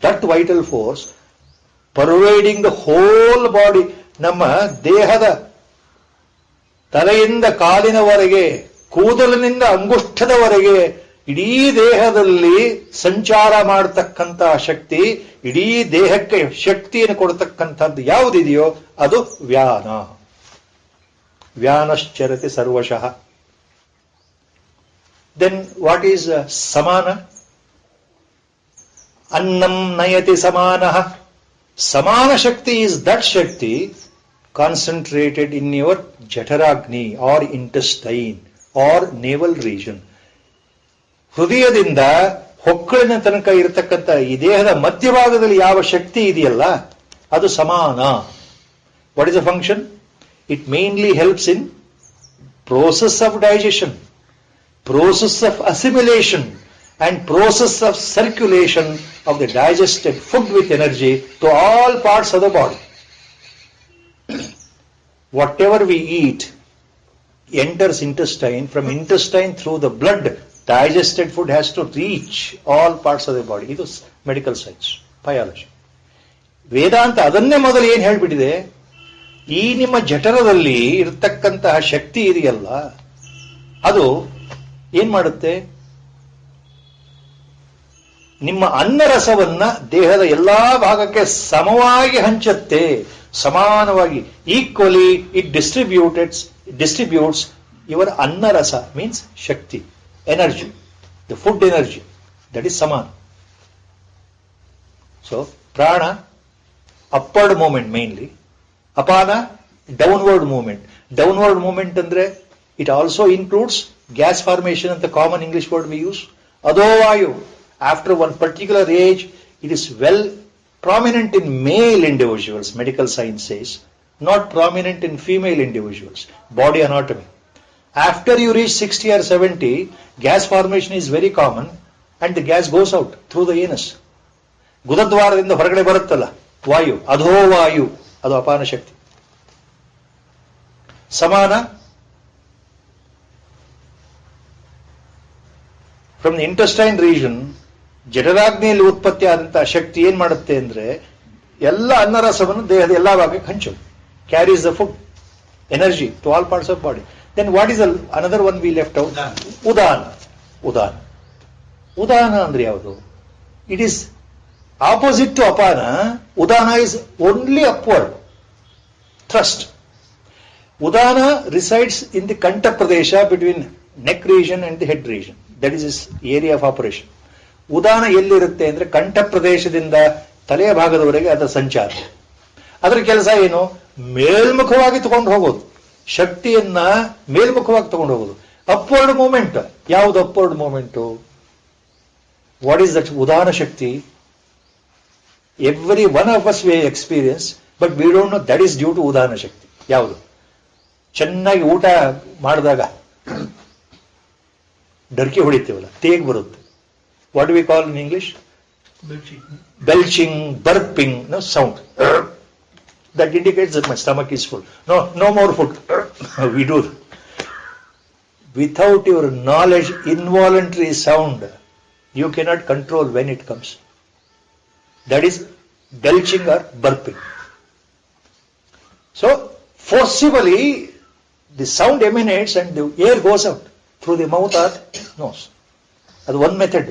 that vital force pervading the whole body. ನಮ್ಮ ದೇಹದ ತಲೆಯಿಂದ ಕಾಲಿನವರೆಗೆ, ಕೂದಲಿನಿಂದ ಅಂಗುಷ್ಠದವರೆಗೆ ಇಡೀ ದೇಹದಲ್ಲಿ ಸಂಚಾರ ಮಾಡತಕ್ಕಂತಹ ಶಕ್ತಿ, ಇಡೀ ದೇಹಕ್ಕೆ ಶಕ್ತಿಯನ್ನು ಕೊಡತಕ್ಕಂಥದ್ದು ಯಾವುದಿದೆಯೋ ಅದು ವ್ಯಾನ. ವ್ಯಾನಶ್ಚರತಿ ಸರ್ವಶಃ. Then what is samana? Annam nayati samanah. Samana shakti is that shakti concentrated in your jataragni or intestine or navel region. ಹೃದಯದಿಂದ ಹೊಕ್ಕಳಿನ ತನಕ ಇರತಕ್ಕಂಥ ಈ ದೇಹದ ಮಧ್ಯಭಾಗದಲ್ಲಿ ಯಾವ ಶಕ್ತಿ ಇದೆಯಲ್ಲ ಅದು ಸಮಾನ. What is the function? It mainly helps in process of digestion, process of assimilation, and process of circulation of the digested food with energy to all parts of the body. Whatever we eat enters intestine. From intestine through the blood, digested food has to reach all parts of the body. It is medical science, biology. ವೇದಾಂತ ಅದನ್ನೇ ಮೊದಲು ಏನು ಹೇಳ್ಬಿಟ್ಟಿದೆ, ಈ ನಿಮ್ಮ ಜಠರದಲ್ಲಿ ಇರತಕ್ಕಂತಹ ಶಕ್ತಿ ಇದೆಯಲ್ಲ ಅದು ಏನ್ ಮಾಡುತ್ತೆ, ನಿಮ್ಮ ಅನ್ನರಸವನ್ನ ದೇಹದ ಎಲ್ಲಾ ಭಾಗಕ್ಕೆ ಸಮವಾಗಿ ಹಂಚುತ್ತೆ. ಸಮಾನವಾಗಿ, equally it distributes your annarasa, means shakti, energy, the food energy, that is samana. So prana upward movement mainly, apana downward movement. Downward movement andre it also includes gas formation and the common English word we use. Adhovayu, after one particular age, it is well prominent in male individuals, medical science says, not prominent in female individuals, body anatomy. After you reach 60 or 70, gas formation is very common, and the gas goes out through the anus. ಗುದದ್ವಾರದಿಂದ ಹೊರಗಡೆ ಬರುತ್ತಲ್ಲ ವಾಯು, ಅಧೋ ವಾಯು, ಅದು ಅಪಾನ ಶಕ್ತಿ. Samana from the intestine region, ಜಠರಾಗ್ನಿಯಲ್ಲಿ ಉತ್ಪತ್ತಿ ಆದಂತಹ ಶಕ್ತಿ ಏನ್ ಮಾಡುತ್ತೆ ಅಂದ್ರೆ ಎಲ್ಲ ಅನ್ನರಸವನ್ನು ದೇಹದ ಎಲ್ಲಾ ಭಾಗಕ್ಕೆ ಹಂಚು. Carries the food energy to all parts of body. Then what is another one we left out? Udana. Udana ಉದಾನ ಅಂದ್ರೆ ಯಾವುದು? It is opposite to apana. Udana is only upward thrust. Udana resides in the kantha pradesha between neck region and the head region. That is is area of operation. ಉದಾನ ಎಲ್ಲಿರುತ್ತೆ ಅಂದ್ರೆ ಕಂಠ ಪ್ರದೇಶದಿಂದ ತಲೆಯ ಭಾಗದವರೆಗೆ ಅದರ ಸಂಚಾರ. ಅದರ ಕೆಲಸ ಏನು? ಮೇಲ್ಮುಖವಾಗಿ ತಗೊಂಡು ಹೋಗೋದು, ಶಕ್ತಿಯನ್ನ ಮೇಲ್ಮುಖವಾಗಿ ತಗೊಂಡು ಹೋಗೋದು. Upward movement. ಯಾವುದು upward movement? What is that udana shakti? Every one of us we experience, but we don't know that is due to udana shakti. ಯಾವುದು? ಚೆನ್ನಾಗಿ ಊಟ ಮಾಡಿದಾಗ ಡರ್ಕಿ ಹೊಡಿತೀವಲ್ಲ, ತೇಗ್ ಬರುತ್ತೆ. What do we call in English? Belching, burping, no sound. That indicates that my stomach is full. No more food. We do. Without your knowledge, involuntary sound, you cannot control when it comes. That is belching or burping. So, forcibly, the sound emanates and the air goes out through the mouth or nose. That's one method.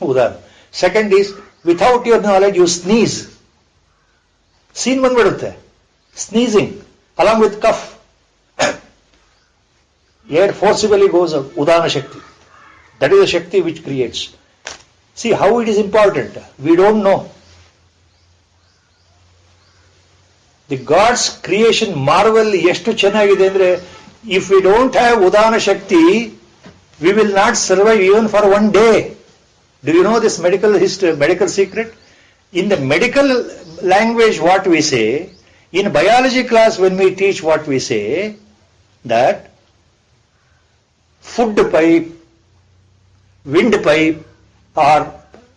Udana. Second is, without your knowledge, you sneeze. Scene ಬಂದ್ಬಿಡುತ್ತೆ. Sneezing along with cough. Air forcibly goes out. Udana Shakti. That is the Shakti which creates. See how it is important. We don't know. The God's creation marvel ಎಷ್ಟು ಚೆನ್ನಾಗಿದೆ ಅಂದ್ರೆ, if we don't have Udana Shakti, we will not survive even for one day. Do you know this medical history, medical secret? In the medical language, what we say, in biology class when we teach what we say, that food pipe, wind pipe are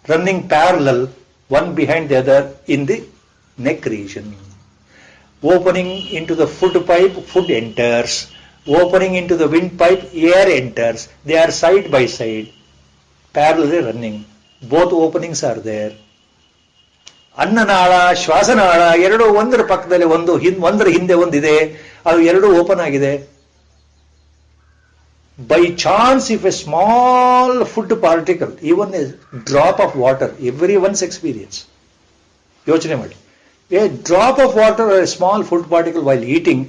running parallel, one behind the other in the neck region. Opening into the food pipe, food enters. Opening into the wind pipe, air enters. They are side by side, parallelly running. Both openings are there. ಅನ್ನನಾಳ, ಶ್ವಾಸನಾಳ ಎರಡು ಒಂದರ ಪಕ್ಕದಲ್ಲಿ ಒಂದರ ಹಿಂದೆ ಒಂದಿದೆ. ಅದು ಎರಡು open ಆಗಿದೆ. By chance, if a small food particle, even a drop of water, everyone's experience, ಯೋಚನೆ ಮಾಡಿ, a drop of water or a small food particle while eating,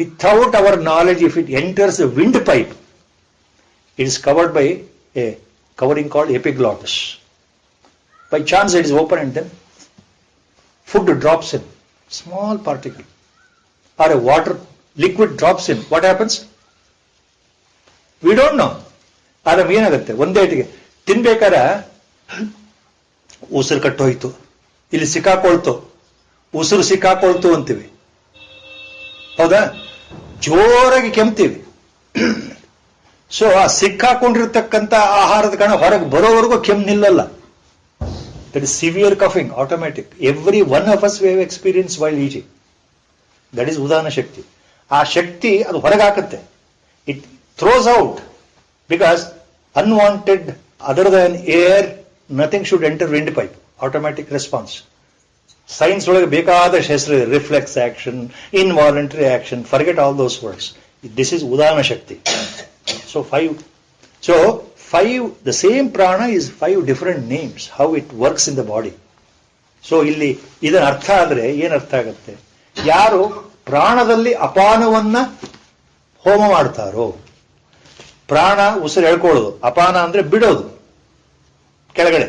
without our knowledge, if it enters the windpipe, it is covered by a covering called epiglottis. By chance it is open and then food drops in, small particle, or a water liquid drops in. What happens? We don't know. ಆದ್ರೆ ಏನಾಗುತ್ತೆ, ಒಂದೇಟಿಗೆ ತಿನ್ಬೇಕಾರ ಉಸಿರು ಕಟ್ಟೋಯ್ತು, ಇಲ್ಲಿ ಸಿಕ್ಕಾಕೊಳ್ತು, ಉಸಿರು ಸಿಕ್ಕಾಕೊಳ್ತು ಅಂತೀವಿ, ಹೌದಾ? ಜೋರಾಗಿ ಕೆಮ್ತೀವಿ. So ಆ ಸಿಕ್ಕಾಕೊಂಡಿರ್ತಕ್ಕಂಥ ಆಹಾರದ ಕಾರಣ ಹೊರಗೆ ಬರೋವರೆಗೂ ಕೆಮ್ಮು ನಿಲ್ಲಲ್ಲ. That is severe coughing, automatic. Every one of us we have experienced while eating. That is Udana Shakti. ಆ ಶಕ್ತಿ ಅದು ಹೊರಗೆ ಹಾಕುತ್ತೆ. It throws out, because unwanted, other than air, nothing should enter windpipe. Automatic response. Science ಒಳಗೆ ಬೇಕಾದ ಹೆಸರು, reflex action, involuntary action, forget all those words. This is udana shakti. So five, the same prana is 5 different names, how it works in the body. So ಇಲ್ಲಿ ಇದನ್ನ ಅರ್ಥ ಆದ್ರೆ ಏನ್ ಅರ್ಥ ಆಗುತ್ತೆ? ಯಾರು ಪ್ರಾಣದಲ್ಲಿ ಅಪಾನವನ್ನ ಹೋಮ ಮಾಡ್ತಾರೋ, ಪ್ರಾಣ ಉಸಿರು ಎಳ್ಕೊಳ್ಳೋದು, ಅಪಾನ ಅಂದ್ರೆ ಬಿಡೋದು ಕೆಳಗಡೆ.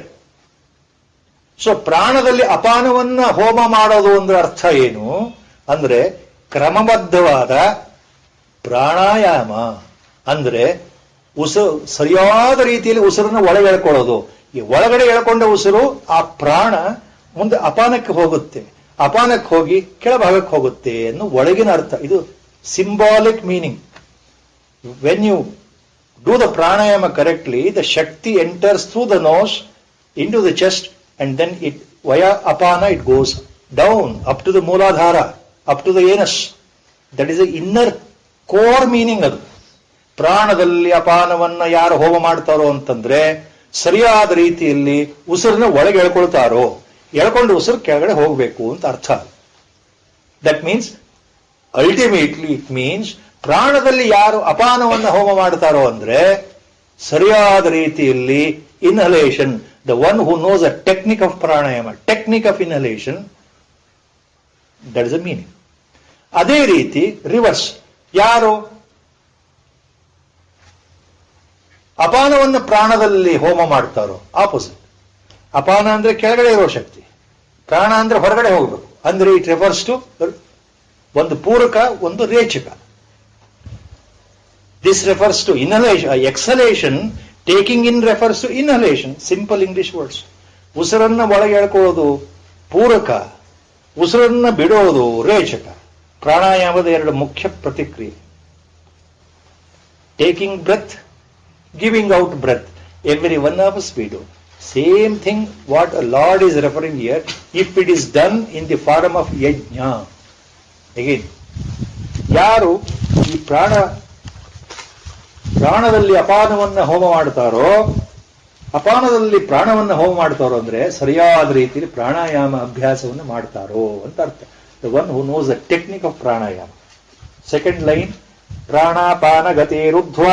ಸೊ ಪ್ರಾಣದಲ್ಲಿ ಅಪಾನವನ್ನ ಹೋಮ ಮಾಡೋದು ಅಂದ್ರೆ ಅರ್ಥ ಏನು ಅಂದ್ರೆ, ಕ್ರಮಬದ್ಧವಾದ ಪ್ರಾಣಾಯಾಮ ಅಂದ್ರೆ ಉಸಿರು ಸರಿಯಾದ ರೀತಿಯಲ್ಲಿ ಉಸಿರನ್ನ ಒಳಗೆ ಎಳ್ಕೊಳ್ಳೋದು. ಈ ಒಳಗಡೆ ಎಳ್ಕೊಂಡ ಉಸಿರು ಆ ಪ್ರಾಣ ಮುಂದೆ ಅಪಾನಕ್ಕೆ ಹೋಗುತ್ತೆ, ಅಪಾನಕ್ಕೆ ಹೋಗಿ ಕೆಳಭಾಗಕ್ಕೆ ಹೋಗುತ್ತೆ ಅನ್ನೋ ಒಳಗಿನ ಅರ್ಥ. ಇದು symbolic meaning. When you do the pranayama correctly, the Shakti enters through the nose into the chest, and then it via apana it goes down up to the Mooladhara, up to the anus. That is the inner core meaning ಅದು. ಪ್ರಾಣದಲ್ಲಿ ಅಪಾನವನ್ನ ಯಾರು ಹೋಮ ಮಾಡ್ತಾರೋ ಅಂತಂದ್ರೆ ಸರಿಯಾದ ರೀತಿಯಲ್ಲಿ ಉಸಿರನ್ನ ಒಳಗೆ ಎಳ್ಕೊಳ್ತಾರೋ, ಎಳ್ಕೊಂಡು ಉಸಿರು ಕೆಳಗಡೆ ಹೋಗಬೇಕು ಅಂತ ಅರ್ಥ. That means ultimately it means ಪ್ರಾಣದಲ್ಲಿ ಯಾರು ಅಪಾನವನ್ನ ಹೋಮ ಮಾಡ್ತಾರೋ ಅಂದ್ರೆ ಸರಿಯಾದ ರೀತಿಯಲ್ಲಿ inhalation, the one who knows a technique of pranayama, technique of inhalation, that is a meaning. ಅದೇ ರೀತಿ ರಿವರ್ಸ್, ಯಾರು ಅಪಾನವನ್ನು ಪ್ರಾಣದಲ್ಲಿ ಹೋಮ ಮಾಡ್ತಾರೋ, ಆಪೋಸಿಟ್. ಅಪಾನ ಅಂದ್ರೆ ಕೆಳಗಡೆ ಇರೋ ಶಕ್ತಿ, ಪ್ರಾಣ ಅಂದ್ರೆ ಹೊರಗಡೆ ಹೋಗ್ಬೇಕು. ಅಂದ್ರೆ ಇಟ್ ರೆಫರ್ಸ್ ಟು ಒಂದು ಪೂರಕ, ಒಂದು ರೇಚಕ. This refers to inhalation. Exhalation, taking in refers to inhalation. Simple English words. ಉಸಿರನ್ನ ಒಳಗೆ ಎಳ್ಕೊಳ್ಳೋದು ಪೂರಕ, ಉಸಿರನ್ನ ಬಿಡೋದು ರೇಚಕ. ಪ್ರಾಣಾಯಾಮದ ಎರಡು ಮುಖ್ಯ ಪ್ರತಿಕ್ರಿಯೆ. Taking breath, giving out breath. Every one of us we do. Same thing what a Lord is referring here, if it is done in the form of yajna. Again, ಯಾರು ಈ ಪ್ರಾಣದಲ್ಲಿ ಅಪಾನವನ್ನ ಹೋಮ ಮಾಡ್ತಾರೋ, ಅಪಾನದಲ್ಲಿ ಪ್ರಾಣವನ್ನ ಹೋಮ ಮಾಡ್ತಾರೋ ಅಂದ್ರೆ ಸರಿಯಾದ ರೀತಿಯಲ್ಲಿ ಪ್ರಾಣಾಯಾಮ ಅಭ್ಯಾಸವನ್ನು ಮಾಡ್ತಾರೋ ಅಂತ ಅರ್ಥ. The one who knows the technique of pranayama. Second line, ಪ್ರಾಣಾಪಾನ ಗತಿರುದ್ಧ್ವ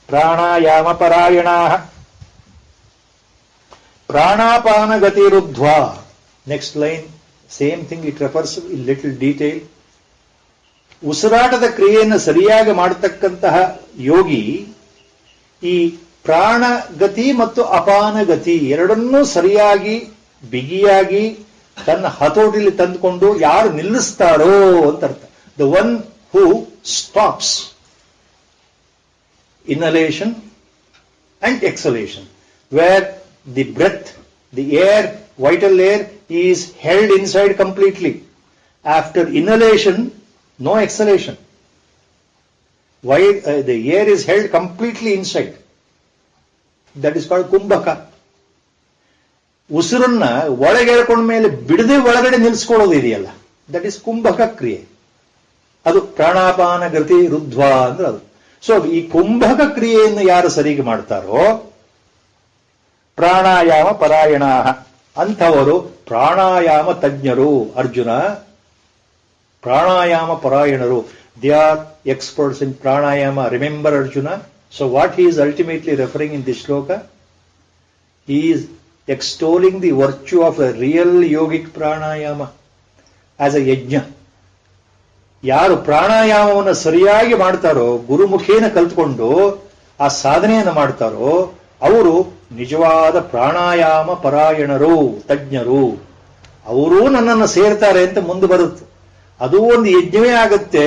ಪ್ರಾಣಾಯಾಮ ಪರಾಯಣ. ಪ್ರಾಣಾಪಾನ ಗತಿರುದ್ಧ್ವ. Next line same thing, it refers in little detail. ಉಸಿರಾಟದ ಕ್ರಿಯೆಯನ್ನು ಸರಿಯಾಗಿ ಮಾಡತಕ್ಕಂತಹ ಯೋಗಿ ಈ ಪ್ರಾಣಗತಿ ಮತ್ತು ಅಪಾನಗತಿ ಎರಡನ್ನೂ ಸರಿಯಾಗಿ ಬಿಗಿಯಾಗಿ ತನ್ನ ಹತೋಟಿಲಿ ತಂದುಕೊಂಡು ಯಾರು ನಿಲ್ಲಿಸ್ತಾರೋ ಅಂತ ಅರ್ಥ. The one who stops inhalation and exhalation, where the breath, the air, vital air is held inside completely. After inhalation, no exhalation. Why the air is held completely inside? That is called kumbhaka. ಉಸಿರನ್ನ ಒಳಗೆ ಎಳ್ಕೊಂಡ ಮೇಲೆ ಬಿಡದೆ ಒಳಗಡೆ ನಿಲ್ಲಿಸ್ಕೊಳ್ಳೋದು ಇದೆಯಲ್ಲ, that is ಕುಂಭಕ ಕ್ರಿಯೆ. ಅದು ಪ್ರಾಣಾಪಾನ ಗತಿ ರುದ್ಧ್ವ ಅಂದ್ರೆ ಅದು. ಸೊ ಈ ಕುಂಭಕ ಕ್ರಿಯೆಯನ್ನು ಯಾರು ಸರಿಗೆ ಮಾಡ್ತಾರೋ ಪ್ರಾಣಾಯಾಮ ಪರಾಯಣ, ಅಂಥವರು ಪ್ರಾಣಾಯಾಮ ತಜ್ಞರು. ಅರ್ಜುನ, ಪ್ರಾಣಾಯಾಮ ಪರಾಯಣರು. They are experts in pranayama. Remember Arjuna. So what he is ultimately referring in this shloka, he is extolling the virtue of a real yogic pranayama as a yajna. ಯಾರು ಪ್ರಾಣಾಯಾಮವನ್ನು ಸರಿಯಾಗಿ ಮಾಡ್ತಾರೋ, ಗುರುಮುಖೇನ ಕಲ್ತ್ಕೊಂಡು ಆ ಸಾಧನೆಯನ್ನು ಮಾಡ್ತಾರೋ, ಅವರು ನಿಜವಾದ ಪ್ರಾಣಾಯಾಮ ಪರಾಯಣರು, ತಜ್ಞರು. ಅವರೂ ನನ್ನನ್ನು ಸೇರ್ತಾರೆ ಅಂತ ಮುಂದೆ ಬರುತ್ತೆ. ಅದು ಒಂದು ಯಜ್ಞವೇ ಆಗುತ್ತೆ,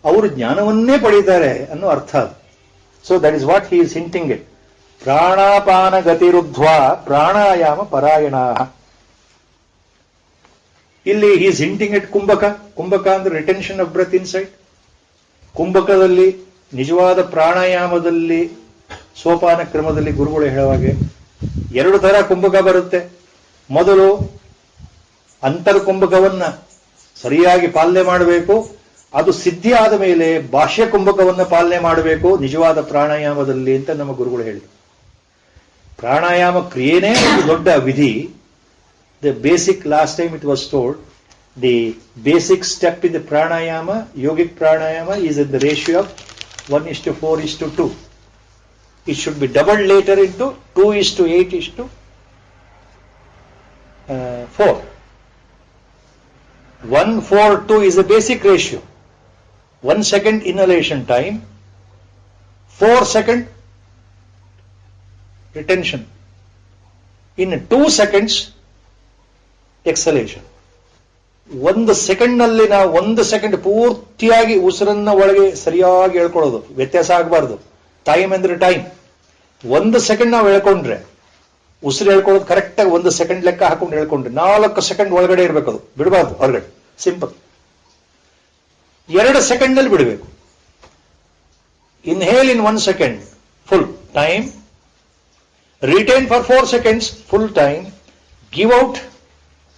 ಅವರು ಜ್ಞಾನವನ್ನೇ ಪಡೀತಾರೆ ಅನ್ನೋ ಅರ್ಥ. So that is what he is hinting it. ಪ್ರಾಣಾಪಾನ ಗತಿರುದ್ಧ್ವ ಪ್ರಾಣಾಯಾಮ ಪರಾಯಣ. ಇಲ್ಲಿ he is hinting it kumbhaka. ಕುಂಭಕ ಅಂದ್ರೆ ರಿಟೆನ್ಷನ್ ಆಫ್ ಬ್ರೆತ್ ಇನ್ಸೈಡ್. ಕುಂಭಕದಲ್ಲಿ ನಿಜವಾದ ಪ್ರಾಣಾಯಾಮದಲ್ಲಿ ಸೋಪಾನ ಕ್ರಮದಲ್ಲಿ ಗುರುಗಳು ಹೇಳುವಾಗೆ ಎರಡು ತರ ಕುಂಭಕ ಬರುತ್ತೆ. ಮೊದಲು ಅಂತರ್ಕುಂಭಕವನ್ನ ಸರಿಯಾಗಿ ಪಾಲನೆ ಮಾಡಬೇಕು. ಅದು ಸಿದ್ಧಿ ಆದ ಮೇಲೆ ಬಾಹ್ಯ ಕುಂಭಕವನ್ನ ಪಾಲನೆ ಮಾಡಬೇಕು ನಿಜವಾದ ಪ್ರಾಣಾಯಾಮದಲ್ಲಿ ಅಂತ ನಮ್ಮ ಗುರುಗಳು ಹೇಳಿದರು. ಪ್ರಾಣಾಯಾಮ ಕ್ರಿಯೆನೇ ಒಂದು ದೊಡ್ಡ ವಿಧಿ. The basic, last time it was told, the basic step in the pranayama, yogic pranayama, is in the ratio of 1:4:2. It should be doubled later into 2:8:4. 1:4:2 is the basic ratio. 1 second inhalation time, 4 second retention. In 2 seconds, ಎಕ್ಸಲೇಷನ್. 1 ಸೆಕೆಂಡ್ನಲ್ಲಿ ನಾವು 1 second ಪೂರ್ತಿಯಾಗಿ ಉಸಿರನ್ನ ಒಳಗೆ ಸರಿಯಾಗಿ ಹೇಳ್ಕೊಳ್ಳೋದು, ವ್ಯತ್ಯಾಸ ಆಗಬಾರ್ದು. Time ಅಂದ್ರೆ time. 1 second ನಾವು ಹೇಳ್ಕೊಂಡ್ರೆ, ಉಸಿರು ಹೇಳ್ಕೊಳ್ಳೋದು ಕರೆಕ್ಟಾಗಿ 1 ಸೆಕೆಂಡ್ ಲೆಕ್ಕ ಹಾಕೊಂಡು ಹೇಳ್ಕೊಂಡ್ರೆ 4 ಸೆಕೆಂಡ್ ಒಳಗಡೆ ಇರಬೇಕು, ಅದು ಬಿಡಬಾರ್ದು ಹೊರಗಡೆ. ಸಿಂಪಲ್. 2 ಸೆಕೆಂಡ್ ನಲ್ಲಿ ಬಿಡಬೇಕು. Inhale in 1 second, full time, retain for 4 seconds, full time, give out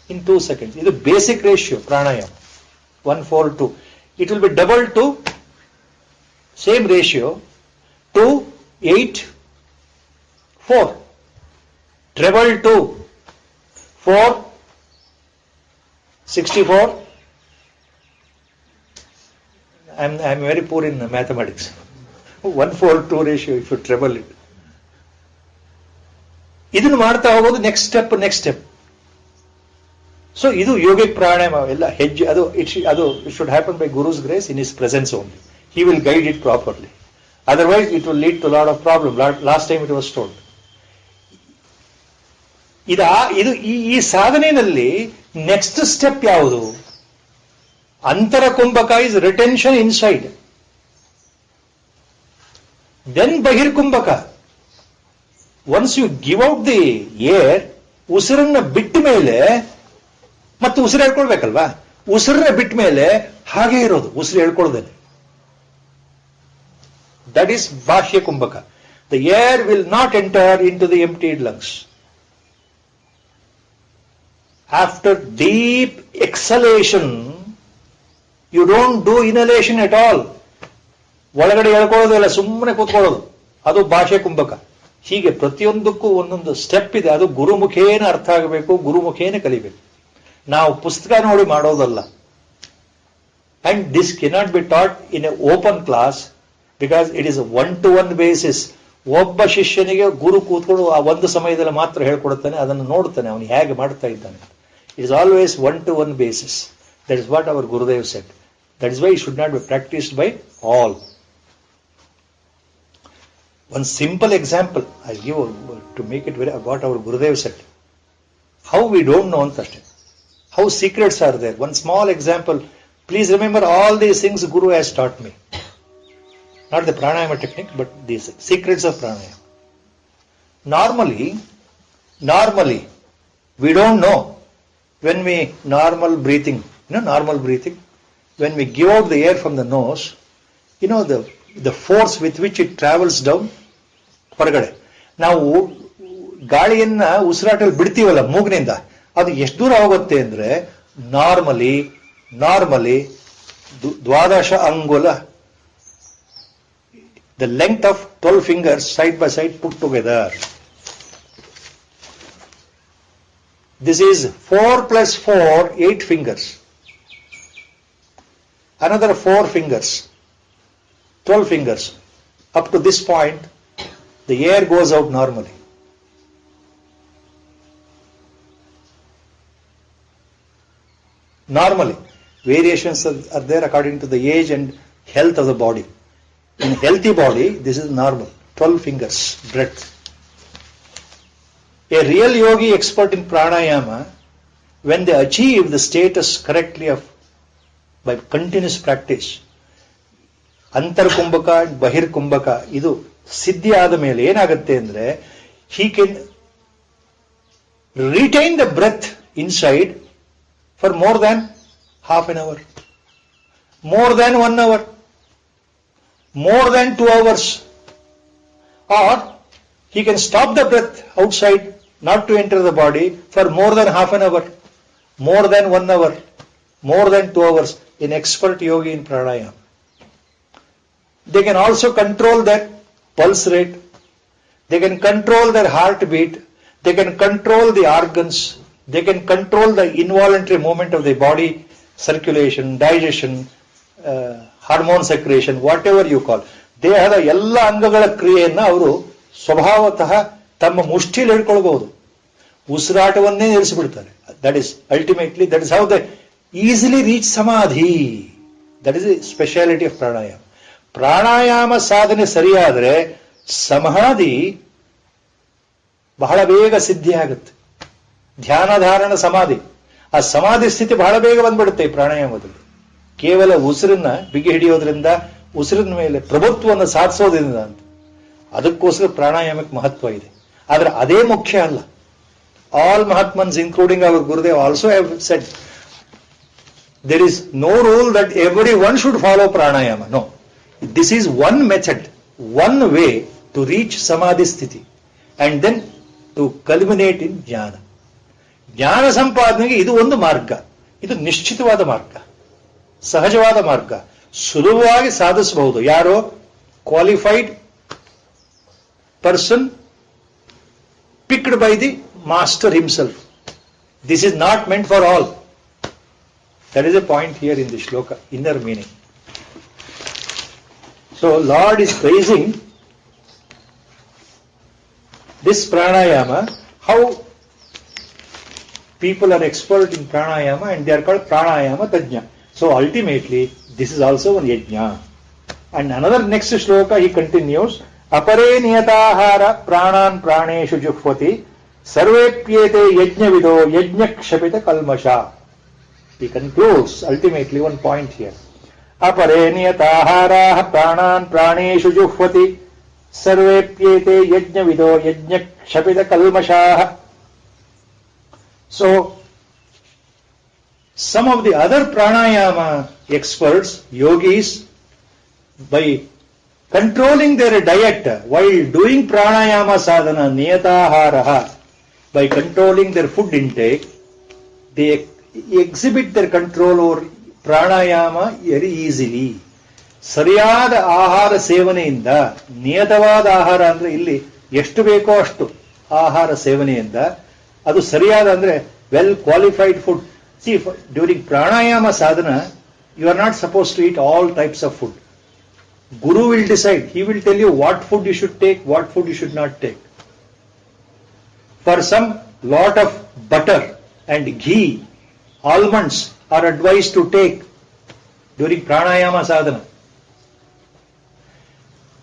in 2 seconds. This is the basic ratio, pranayama. 1:4:2. It will be doubled to same ratio, 2:8:4. Treble to 4:64. I'm very poor in mathematics. 1:4:2 ratio if you treble it. ಇದನ್ನು ಮಾಡ್ತಾ ಹೋಗೋದು next step. So ಇದು yogic ಪ್ರಾಣಾಯಾಮ ಎಲ್ಲ ಹೆಜ್ಜೆ ಅದು it should happen by guru's grace in his presence only. He will guide it properly. Otherwise it will lead to lot of problem. Last time it was told. ಇದು ಈ ಸಾಧನೆಯಲ್ಲಿ next step ಯಾವುದು? Antara kumbhaka is retention inside. Then bahirkumbhaka. Once you give out the air, ಉಸಿರನ್ನ ಬಿಟ್ಟ ಮೇಲೆ ಮತ್ತೆ ಉಸಿರು ಹೇಳ್ಕೊಳ್ಬೇಕಲ್ವಾ? ಉಸಿರನ್ನ ಬಿಟ್ಟ ಮೇಲೆ ಹಾಗೆ ಇರೋದು, ಉಸಿರು ಹೇಳ್ಕೊಳ್ಳೋದೇನೆ. That is bahya kumbhaka. The air will not enter in to the emptied lungs. After deep exhalation you don't do inhalation at all. ಒಳಗಡೆ ಹೇಳ್ಕೊಳ್ಳೋದು ಇಲ್ಲ, ಸುಮ್ಮನೆ ಕೂತ್ಕೊಳ್ಳೋದು, ಅದು ಬಾಹ್ಯ ಕುಂಭಕ. ಹೀಗೆ ಪ್ರತಿಯೊಂದಕ್ಕೂ ಒಂದೊಂದು ಸ್ಟೆಪ್ ಇದೆ. ಅದು ಗುರುಮುಖೇನ ಅರ್ಥ ಆಗಬೇಕು, ಗುರುಮುಖೇನ ಕಲಿಬೇಕು. ನಾವು ಪುಸ್ತಕ ನೋಡಿ ಮಾಡೋದಲ್ಲ. And this cannot be taught in a open class because it is one to one basis. ಒಬ್ಬ ಶಿಷ್ಯನಿಗೆ ಗುರು ಕೂತ್ಕೊಂಡು ಆ ಒಂದು ಸಮಯದಲ್ಲಿ ಮಾತ್ರ ಹೇಳ್ಕೊಡ್ತಾನೆ, ಅದನ್ನು ನೋಡ್ತಾನೆ ಅವನು ಹೇಗೆ ಮಾಡ್ತಾ ಇದ್ದಾನೆ. It is always one to one basis. That is what our Gurudev said. That is why it should not be practised by all. One simple example I'll give to make it very what our Gurudev said. How we don't know antashte. How secrets are there. One small example. Please remember all these things Guru has taught me. Not the pranayama technique, but these secrets of pranayama. Normally, we don't know when we normal breathing, when we give out the air from the nose, the force with which it travels down ಹೊರಗಡೆ. ನಾವು ಗಾಳಿಯನ್ನ ಉಸಿರಾಟಲ್ಲಿ ಬಿಡ್ತೀವಲ್ಲ ಮೂಗಿನಿಂದ, ಅದು ಎಷ್ಟು ದೂರ ಹೋಗುತ್ತೆ ಅಂದ್ರೆ normally 12 ಅಂಗುಲ, the length of 12 fingers side by side put together. This is 4 plus 4, 8 fingers. Another 4 fingers, 12 fingers. Up to this point, the air goes out normally. Normally, variations are there according to the age and health of the body. In healthy body, this is normal, 12 fingers breadth. A real yogi expert in pranayama, when they achieve the status correctly by continuous practice, ಅಂತರ್ ಕುಂಭಕ and ಬಹಿರ್ ಕುಂಭಕ ಇದು ಸಿದ್ಧಿ ಆದ ಮೇಲೆ ಏನಾಗುತ್ತೆ ಅಂದ್ರೆ he can retain the breath inside for more than half an hour, more than 1 hour, more than 2 hours, or he can stop the breath outside not to enter the body for more than half an hour, more than 1 hour, more than 2 hours. An expert yogi in pranayama. They can also control their pulse rate. They can control their heartbeat. They can control the organs. They can control the involuntary movement of the body, circulation, digestion, hormone secretion, whatever you call. ದೇಹದ ಎಲ್ಲ ಅಂಗಗಳ ಕ್ರಿಯೆಯನ್ನು ಅವರು ಸ್ವಭಾವತಃ ತಮ್ಮ ಮುಷ್ಟಿಯಲ್ಲಿ ಹಿಡ್ಕೊಳ್ಬಹುದು. ಉಸಿರಾಟವನ್ನೇ ನಿಲ್ಲಿಸಿಬಿಡ್ತಾರೆ. That is ultimately that is how they easily reach samadhi. That is the speciality of pranayama. ಪ್ರಾಣಾಯಾಮ ಸಾಧನೆ ಸರಿಯಾದರೆ ಸಮಾಧಿ ಬಹಳ ಬೇಗ ಸಿದ್ಧಿ ಆಗುತ್ತೆ. ಧ್ಯಾನಧಾರಣ ಸಮಾಧಿ, ಆ ಸಮಾಧಿ ಸ್ಥಿತಿ ಬಹಳ ಬೇಗ ಬಂದ್ಬಿಡುತ್ತೆ ಈ ಪ್ರಾಣಾಯಾಮದಲ್ಲಿ. ಕೇವಲ ಉಸಿರನ್ನ ಬಿಗಿ ಹಿಡಿಯೋದ್ರಿಂದ, ಉಸಿರಿನ ಮೇಲೆ ಪ್ರಭುತ್ವವನ್ನು ಸಾಧಿಸೋದ್ರಿಂದ ಅಂತ. ಅದಕ್ಕೋಸ್ಕರ ಪ್ರಾಣಾಯಾಮಕ್ಕೆ ಮಹತ್ವ ಇದೆ. ಆದ್ರೆ ಅದೇ ಮುಖ್ಯ ಅಲ್ಲ. All mahatmas including our Gurudev also have said there is no rule that everyone should follow pranayama. No. This is one method, one way to reach samadhi sthiti and then to culminate in ಜ್ಞಾನ. ಜ್ಞಾನ ಸಂಪಾದನೆಗೆ ಇದು ಒಂದು ಮಾರ್ಗ, ಇದು ನಿಶ್ಚಿತವಾದ ಮಾರ್ಗ, ಸಹಜವಾದ ಮಾರ್ಗ, ಸುಲಭವಾಗಿ ಸಾಧಿಸಬಹುದು. ಯಾರೋ qualified person picked by the master himself. This is not meant for all. That is a point here in the shloka, inner meaning. So Lord is praising this pranayama, how people are expert in pranayama and they are called pranayama tajna. So ultimately this is also one yajna. And another next shloka he continues, अपरे नियताहार प्राणान प्राणेषु जुह्वति सर्वेप्येते यज्ञविदो यज्ञक्षपित कल्मषा. He concludes ultimately one point here. अपरे नियताहाराः प्राणान प्राणेषु जुह्वति सर्वेप्येते यज्ञविदो यज्ञक्षपित कल्मषाः. So some of the other pranayama experts, yogis, by controlling their diet while doing pranayama sadhana niyataharaha, by controlling their food intake, they exhibit their control over pranayama very easily. ಸರಿಯಾದ ಆಹಾರ ಸೇವನೆಯಿಂದ, ನಿಯತವಾದ ಆಹಾರ ಅಂದ್ರೆ ಇಲ್ಲಿ ಎಷ್ಟು ಬೇಕೋ ಅಷ್ಟು ಆಹಾರ ಸೇವನೆಯಿಂದ, ಅದು ಸರಿಯಾದ ಅಂದ್ರೆ well qualified food. See, during pranayama sadhana you are not suppose to eat all types of food. Guru will decide. He will tell you what food you should take, what food you should not take. For some, lot of butter and ghee, almonds are advised to take during pranayama sadhana.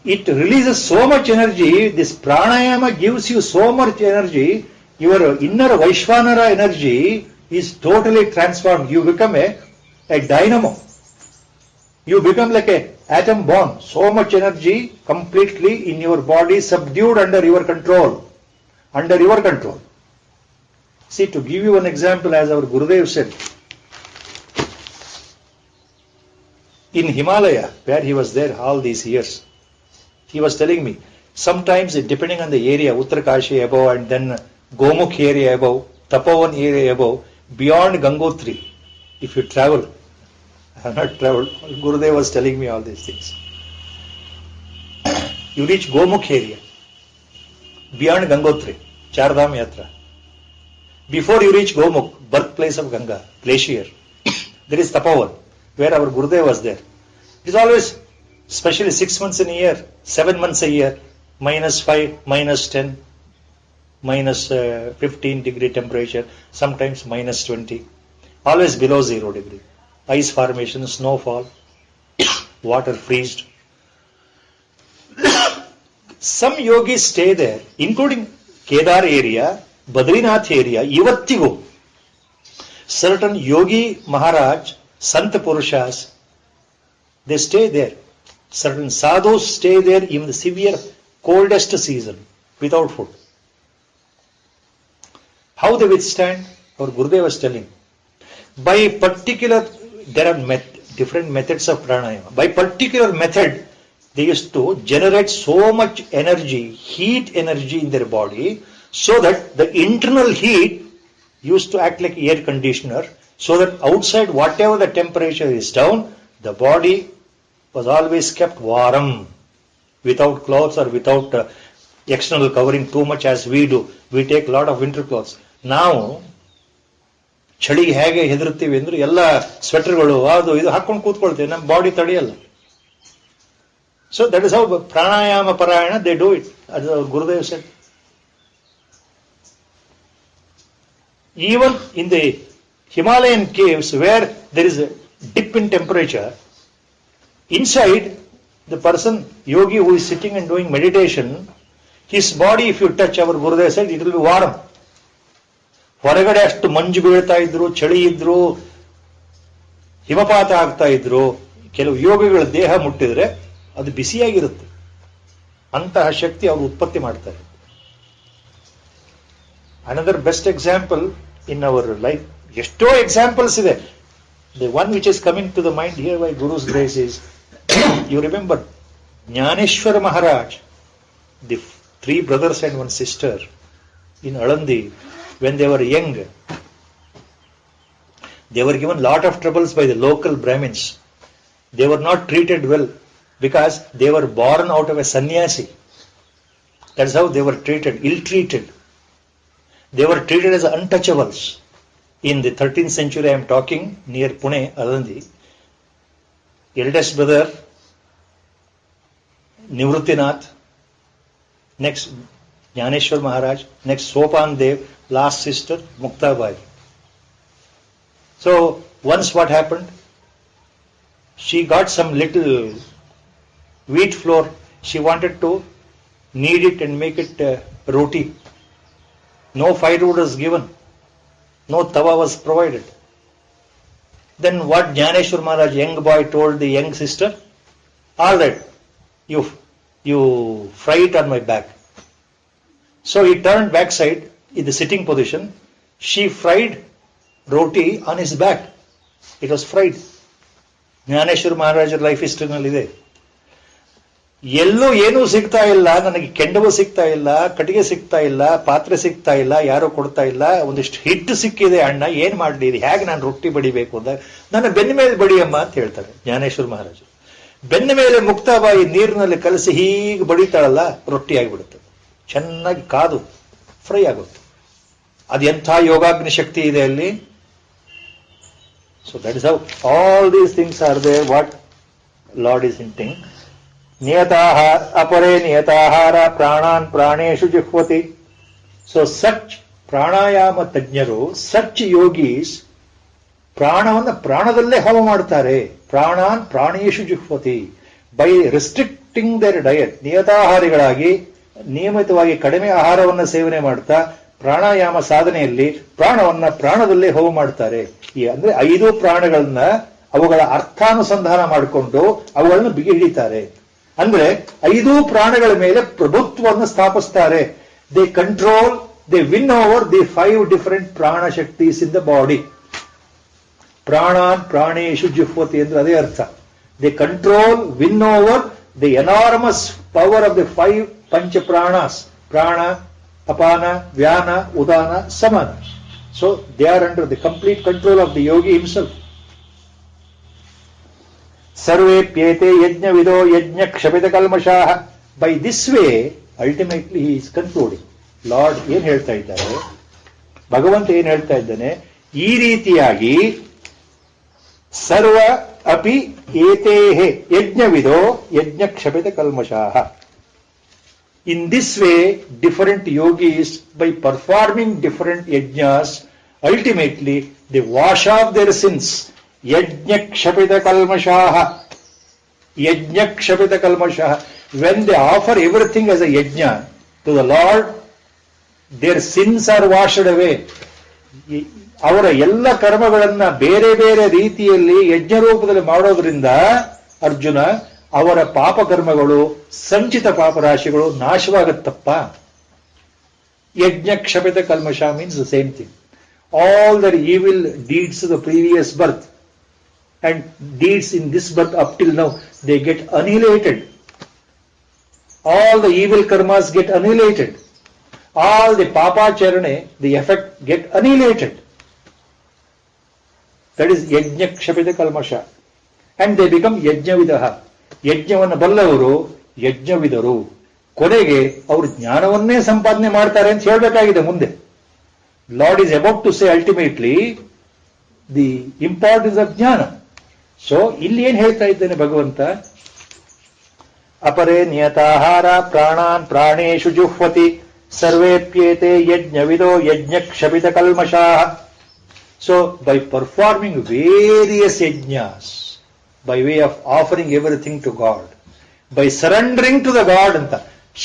It releases so much energy. This pranayama gives you so much energy. Your inner Vaishvanara energy is totally transformed. You become a dynamo. You become like a atom bomb. So much energy completely in your body, subdued under your control. Under your control. See, to give you an example, as our Gurudev said, in Himalaya, where he was there all these years, he was telling me, sometimes depending on the area, Uttarakashi above and then Gomukh area above, Tapovan area above, beyond Gangotri, if you travel, I have not traveled, Gurudev was telling me all these things. You reach Gomukh area, beyond Gangotri, Chardham Yatra. Before you reach Gomukh, birthplace of Ganga, glacier, there is Tapovan, where our Gurudev was there. It is always, especially 6 months in a year, 7 months a year, -5, -10, -15 degree temperature, sometimes -20, always below 0 degree. Ice formation, snowfall, water freezed. Some yogis stay there, including Kedar area, Badrinath area, Ivattigu. Certain yogi Maharaj, Sant Purushas, they stay there. Certain sadhus stay there in the severe coldest season without food. How they withstand? Our Gurudev was telling. By particular, there are different methods of pranayama. By particular method, they used to generate so much energy, heat energy in their body, so that the internal heat used to act like air conditioner, so that outside, whatever the temperature is down, the body was always kept warm, without clothes or without external covering too much as we do. We take a lot of winter clothes. Now, ಚಳಿಗೆ ಹೇಗೆ ಹೆದರುತ್ತೀವಿ ಅಂದ್ರೆ ಎಲ್ಲ ಸ್ವೆಟರ್ಗಳು ಅದು ಇದು ಹಾಕೊಂಡು ಕೂತ್ಕೊಳ್ತೇವೆ, ನಮ್ಮ body ತಡೆಯಲ್ಲ. So that is how pranayama parayana they do it. ಅದು Gurudev said. Even in the Himalayan caves where there is a dip in temperature, inside the person, yogi who is sitting and doing meditation, his body, if you touch, our Gurudev said, it will be warm. ಹೊರಗಡೆ ಅಷ್ಟು ಮಂಜು ಬೀಳ್ತಾ ಇದ್ರು, ಚಳಿ ಇದ್ರು, ಹಿಮಪಾತ ಆಗ್ತಾ ಇದ್ರು, ಕೆಲವು ಯೋಗಿಗಳ ದೇಹ ಮುಟ್ಟಿದ್ರೆ ಅದು ಬಿಸಿಯಾಗಿರುತ್ತೆ. ಅಂತಹ ಶಕ್ತಿ ಅವರು ಉತ್ಪತ್ತಿ ಮಾಡ್ತಾರೆ. Another best example in our life, ಎಷ್ಟೋ ಎಕ್ಸಾಂಪಲ್ಸ್ ಇದೆ. The one which is coming to the mind here by guru's grace is, you remember Jnaneshwar Maharaj the three brothers and one sister in Alandi, when they were young, they were given lot of troubles by the local Brahmins. They were not treated well because they were born out of a sannyasi. That's how they were treated, ill-treated. They were treated as untouchables. In the 13th century, I am talking, near Pune, Alandi, eldest brother, Nivruttinath, next Jnaneshwar Maharaj, next Sopan Dev, last sister Muktabai. So once what happened? She got some little wheat flour. She wanted to knead it and make it roti. No firewood was given. No tawa was provided. Then what Jnaneshwar Maharaj, young boy, told the young sister? All right, you fry it on my back. So he turned backside in the sitting position. She fried roti on his back. It was fried. Dnyaneshwar ಮಹಾರಾಜರ life ಹಿಸ್ಟ್ರಿನಲ್ಲಿದೆ. ಎಲ್ಲೂ ಏನೂ ಸಿಗ್ತಾ ಇಲ್ಲ, ನನಗೆ ಕೆಂಡವು ಸಿಗ್ತಾ ಇಲ್ಲ, ಕಟ್ಟಿಗೆ ಸಿಗ್ತಾ ಇಲ್ಲ, ಪಾತ್ರೆ ಸಿಗ್ತಾ ಇಲ್ಲ, ಯಾರೋ ಕೊಡ್ತಾ ಇಲ್ಲ, ಒಂದಿಷ್ಟು ಹಿಟ್ಟು ಸಿಕ್ಕಿದೆ ಅಣ್ಣ, ಏನ್ ಮಾಡ್ಲಿ, ಹೇಗೆ ನಾನು ರೊಟ್ಟಿ ಬಡಿಬೇಕು ಅಂತ ನನ್ನ ಬೆನ್ನ ಮೇಲೆ ಬಡಿಯಮ್ಮ ಅಂತ ಹೇಳ್ತಾರೆ ಜ್ಞಾನೇಶ್ವರ ಮಹಾರಾಜರು. ಬೆನ್ನ ಮೇಲೆ ಮುಕ್ತಾಬಾಯಿ ನೀರಿನಲ್ಲಿ ಕಲಸಿ ಹೀಗೆ ಬಡಿತಾಳಲ್ಲ, ರೊಟ್ಟಿ ಆಗಿಬಿಡುತ್ತೆ, ಚೆನ್ನಾಗಿ ಕಾದು ಫ್ರೈ ಆಗುತ್ತೆ. ಅದು ಎಂಥ ಯೋಗಾಗ್ನಿ ಶಕ್ತಿ ಇದೆ ಅಲ್ಲಿ. So that is how all these things are there, what Lord is hinting. Niyatahara, apare niyatahara pranan praneshu jihvati. So such pranayama tajnaru, such yogis, ಪ್ರಾಣವನ್ನು ಪ್ರಾಣದಲ್ಲೇ ಹೋಮ ಮಾಡ್ತಾರೆ. ಪ್ರಾಣಾನ್ ಪ್ರಾಣೇಶು ಜುಹ್ವತಿ. ಬೈ ರೆಸ್ಟ್ರಿಕ್ಟಿಂಗ್ ದೇರ್ ಡಯಟ್, ನಿಯತಾಹಾರಿಗಳಾಗಿ ನಿಯಮಿತವಾಗಿ ಕಡಿಮೆ ಆಹಾರವನ್ನು ಸೇವನೆ ಮಾಡ್ತಾ ಪ್ರಾಣಾಯಾಮ ಸಾಧನೆಯಲ್ಲಿ ಪ್ರಾಣವನ್ನ ಪ್ರಾಣದಲ್ಲೇ ಹೋಮ ಮಾಡ್ತಾರೆ. ಅಂದ್ರೆ 5 ಪ್ರಾಣಗಳನ್ನ ಅವುಗಳ ಅರ್ಥಾನುಸಂಧಾನ ಮಾಡಿಕೊಂಡು ಅವುಗಳನ್ನು ಬಿಗಿ ಹಿಡಿತಾರೆ. ಅಂದ್ರೆ 5 ಪ್ರಾಣಗಳ ಮೇಲೆ ಪ್ರಭುತ್ವವನ್ನು ಸ್ಥಾಪಿಸ್ತಾರೆ. They control, they win over the 5 different prana shaktis in the body. ಪ್ರಾಣಾನ್ ಪ್ರಾಣೇಶು ಜುಹ್ವತಿ ಅಂದ್ರೆ ಅದೇ ಅರ್ಥ. They control, win over the enormous power of the 5 ಪಂಚ ಪ್ರಾಣಾಸ್. ಪ್ರಾಣ, ಅಪಾನ, ವ್ಯಾನ, ಉದಾನ, ಸಮಾನ. So they are under the complete control of the yogi himself. Sarve pyete yajna vido yajna kshapita kalmashaha. By this way, ultimately he is concluding. Lord ಏನ್ ಹೇಳ್ತಾ ಇದ್ದಾರೆ, ಭಗವಂತ ಏನ್ ಹೇಳ್ತಾ ಇದ್ದಾನೆ, ಈ ರೀತಿಯಾಗಿ ಸರ್ವ ಅಪಿ ಏತೇಹೆ ಯಜ್ಞವಿದೋ ಯಜ್ಞ ಕ್ಷಪಿತ ಕಲ್ಮಷಾಹ. In this way, different yogis, by performing different yajnas, ultimately they wash off their sins. Yajna kshapita kalmashaha. Yajna kshapita kalmashaha. When they offer everything as a yajna to the Lord, their sins are washed away. ಅವರ ಎಲ್ಲ ಕರ್ಮಗಳನ್ನ ಬೇರೆ ಬೇರೆ ರೀತಿಯಲ್ಲಿ ಯಜ್ಞ ರೂಪದಲ್ಲಿ ಮಾಡೋದ್ರಿಂದ ಅರ್ಜುನ ಅವರ ಪಾಪ ಕರ್ಮಗಳು, ಸಂಚಿತ ಪಾಪರಾಶಿಗಳು ನಾಶವಾಗುತ್ತಪ್ಪ. ಯಜ್ಞ ಕ್ಷಪಿತ ಕಲ್ಮಷ means the same thing. All the evil deeds of the previous birth and deeds in this birth up till now, they get annihilated. All the evil karmas get annihilated. All the papacharane, the effect get annihilated. That is yajna kshapita kalmasha. And they become yajnavidaha. ಯಜ್ಞವನ್ನು ಬಲ್ಲವರು ಯಜ್ಞವಿದರು. ಕೊನೆಗೆ ಅವರು ಜ್ಞಾನವನ್ನೇ ಸಂಪಾದನೆ ಮಾಡ್ತಾರೆ ಅಂತ ಹೇಳಬೇಕಾಗಿದೆ ಮುಂದೆ. Lord is about to say ultimately the importance of jnana. So ಇಲ್ಲಿ ಏನ್ ಹೇಳ್ತಾ ಇದ್ದೇನೆ ಭಗವಂತ, ಅಪರೇ ನಿಯತಾಹಾರ ಪ್ರಾಣಾನ್ ಪ್ರಾಣೇಶು ಜುಹ್ವತಿ ಸರ್ವೇಪ್ಯೇತೆ ಯಜ್ಞವಿದೋ ಯಜ್ಞ ಕ್ಷಪಿತ ಕಲ್ಮಷಾಃ. So by performing various yajnas, by way of offering everything to God, by surrendering to the God ಅಂತ,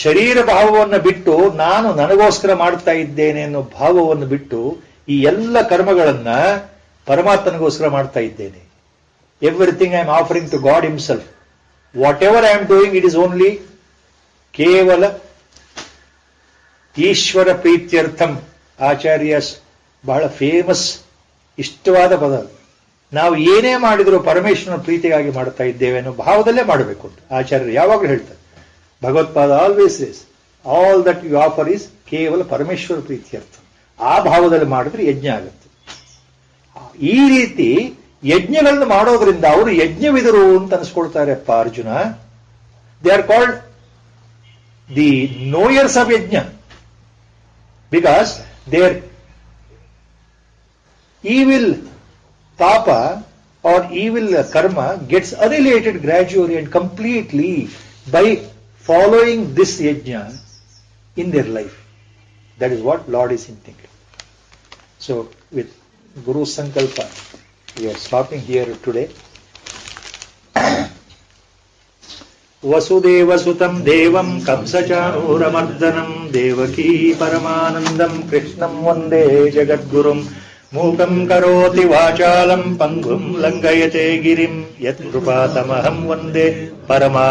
ಶರೀರ ಭಾವವನ್ನು ಬಿಟ್ಟು ನಾನು ನನಗೋಸ್ಕರ ಮಾಡ್ತಾ ಇದ್ದೇನೆ ಅನ್ನೋ ಭಾವವನ್ನು ಬಿಟ್ಟು ಈ ಎಲ್ಲ ಕರ್ಮಗಳನ್ನ ಪರಮಾತ್ಮನಿಗೋಸ್ಕರ ಮಾಡ್ತಾ ಇದ್ದೇನೆ. Everything I am offering to God himself. Whatever I am doing, it is only ಕೇವಲ ಈಶ್ವರ ಪ್ರೀತ್ಯರ್ಥಂ. ಆಚಾರ್ಯಸ್ ಬಹಳ ಫೇಮಸ್ ಇಷ್ಟವಾದ ಪದ. ನಾವು ಏನೇ ಮಾಡಿದ್ರು ಪರಮೇಶ್ವರನ ಪ್ರೀತಿಗಾಗಿ ಮಾಡ್ತಾ ಇದ್ದೇವೆ ಅನ್ನೋ ಭಾವದಲ್ಲೇ ಮಾಡಬೇಕು ಅಂತ ಆಚಾರ್ಯರು ಯಾವಾಗಲೂ ಹೇಳ್ತಾರೆ. Bhagavatpada always says all that you offer is ಕೇವಲ ಪರಮೇಶ್ವರ ಪ್ರೀತ್ಯರ್ಥ. ಆ ಭಾವದಲ್ಲಿ ಮಾಡಿದ್ರೆ ಯಜ್ಞ ಆಗುತ್ತೆ. ಈ ರೀತಿ ಯಜ್ಞಗಳನ್ನು ಮಾಡೋದ್ರಿಂದ ಅವರು ಯಜ್ಞವಿದರು ಅಂತ ಅನಿಸ್ಕೊಳ್ತಾರೆಪ್ಪ Arjuna. They are called the knowers of yajna, because their evil tapa or evil karma gets annihilated gradually and completely by following this yajna in their life. That is what Lord is hinting. So with Guru Sankalpa, we are stopping here today. Vasudeva Sutam Devam Kamsachanuramardanam Devaki Paramanandam Krishnam Vande Jagadgurum ಮೂಕಂ ಕರೋತಿ ವಾಚಾಲಂ ಪಂಗುಂ ಲಂಘಯತೆ ಗಿರಿಂ ಯತ್ ಕೃಪಾತಮಹಂ ವಂದೇ ಪರಮಾ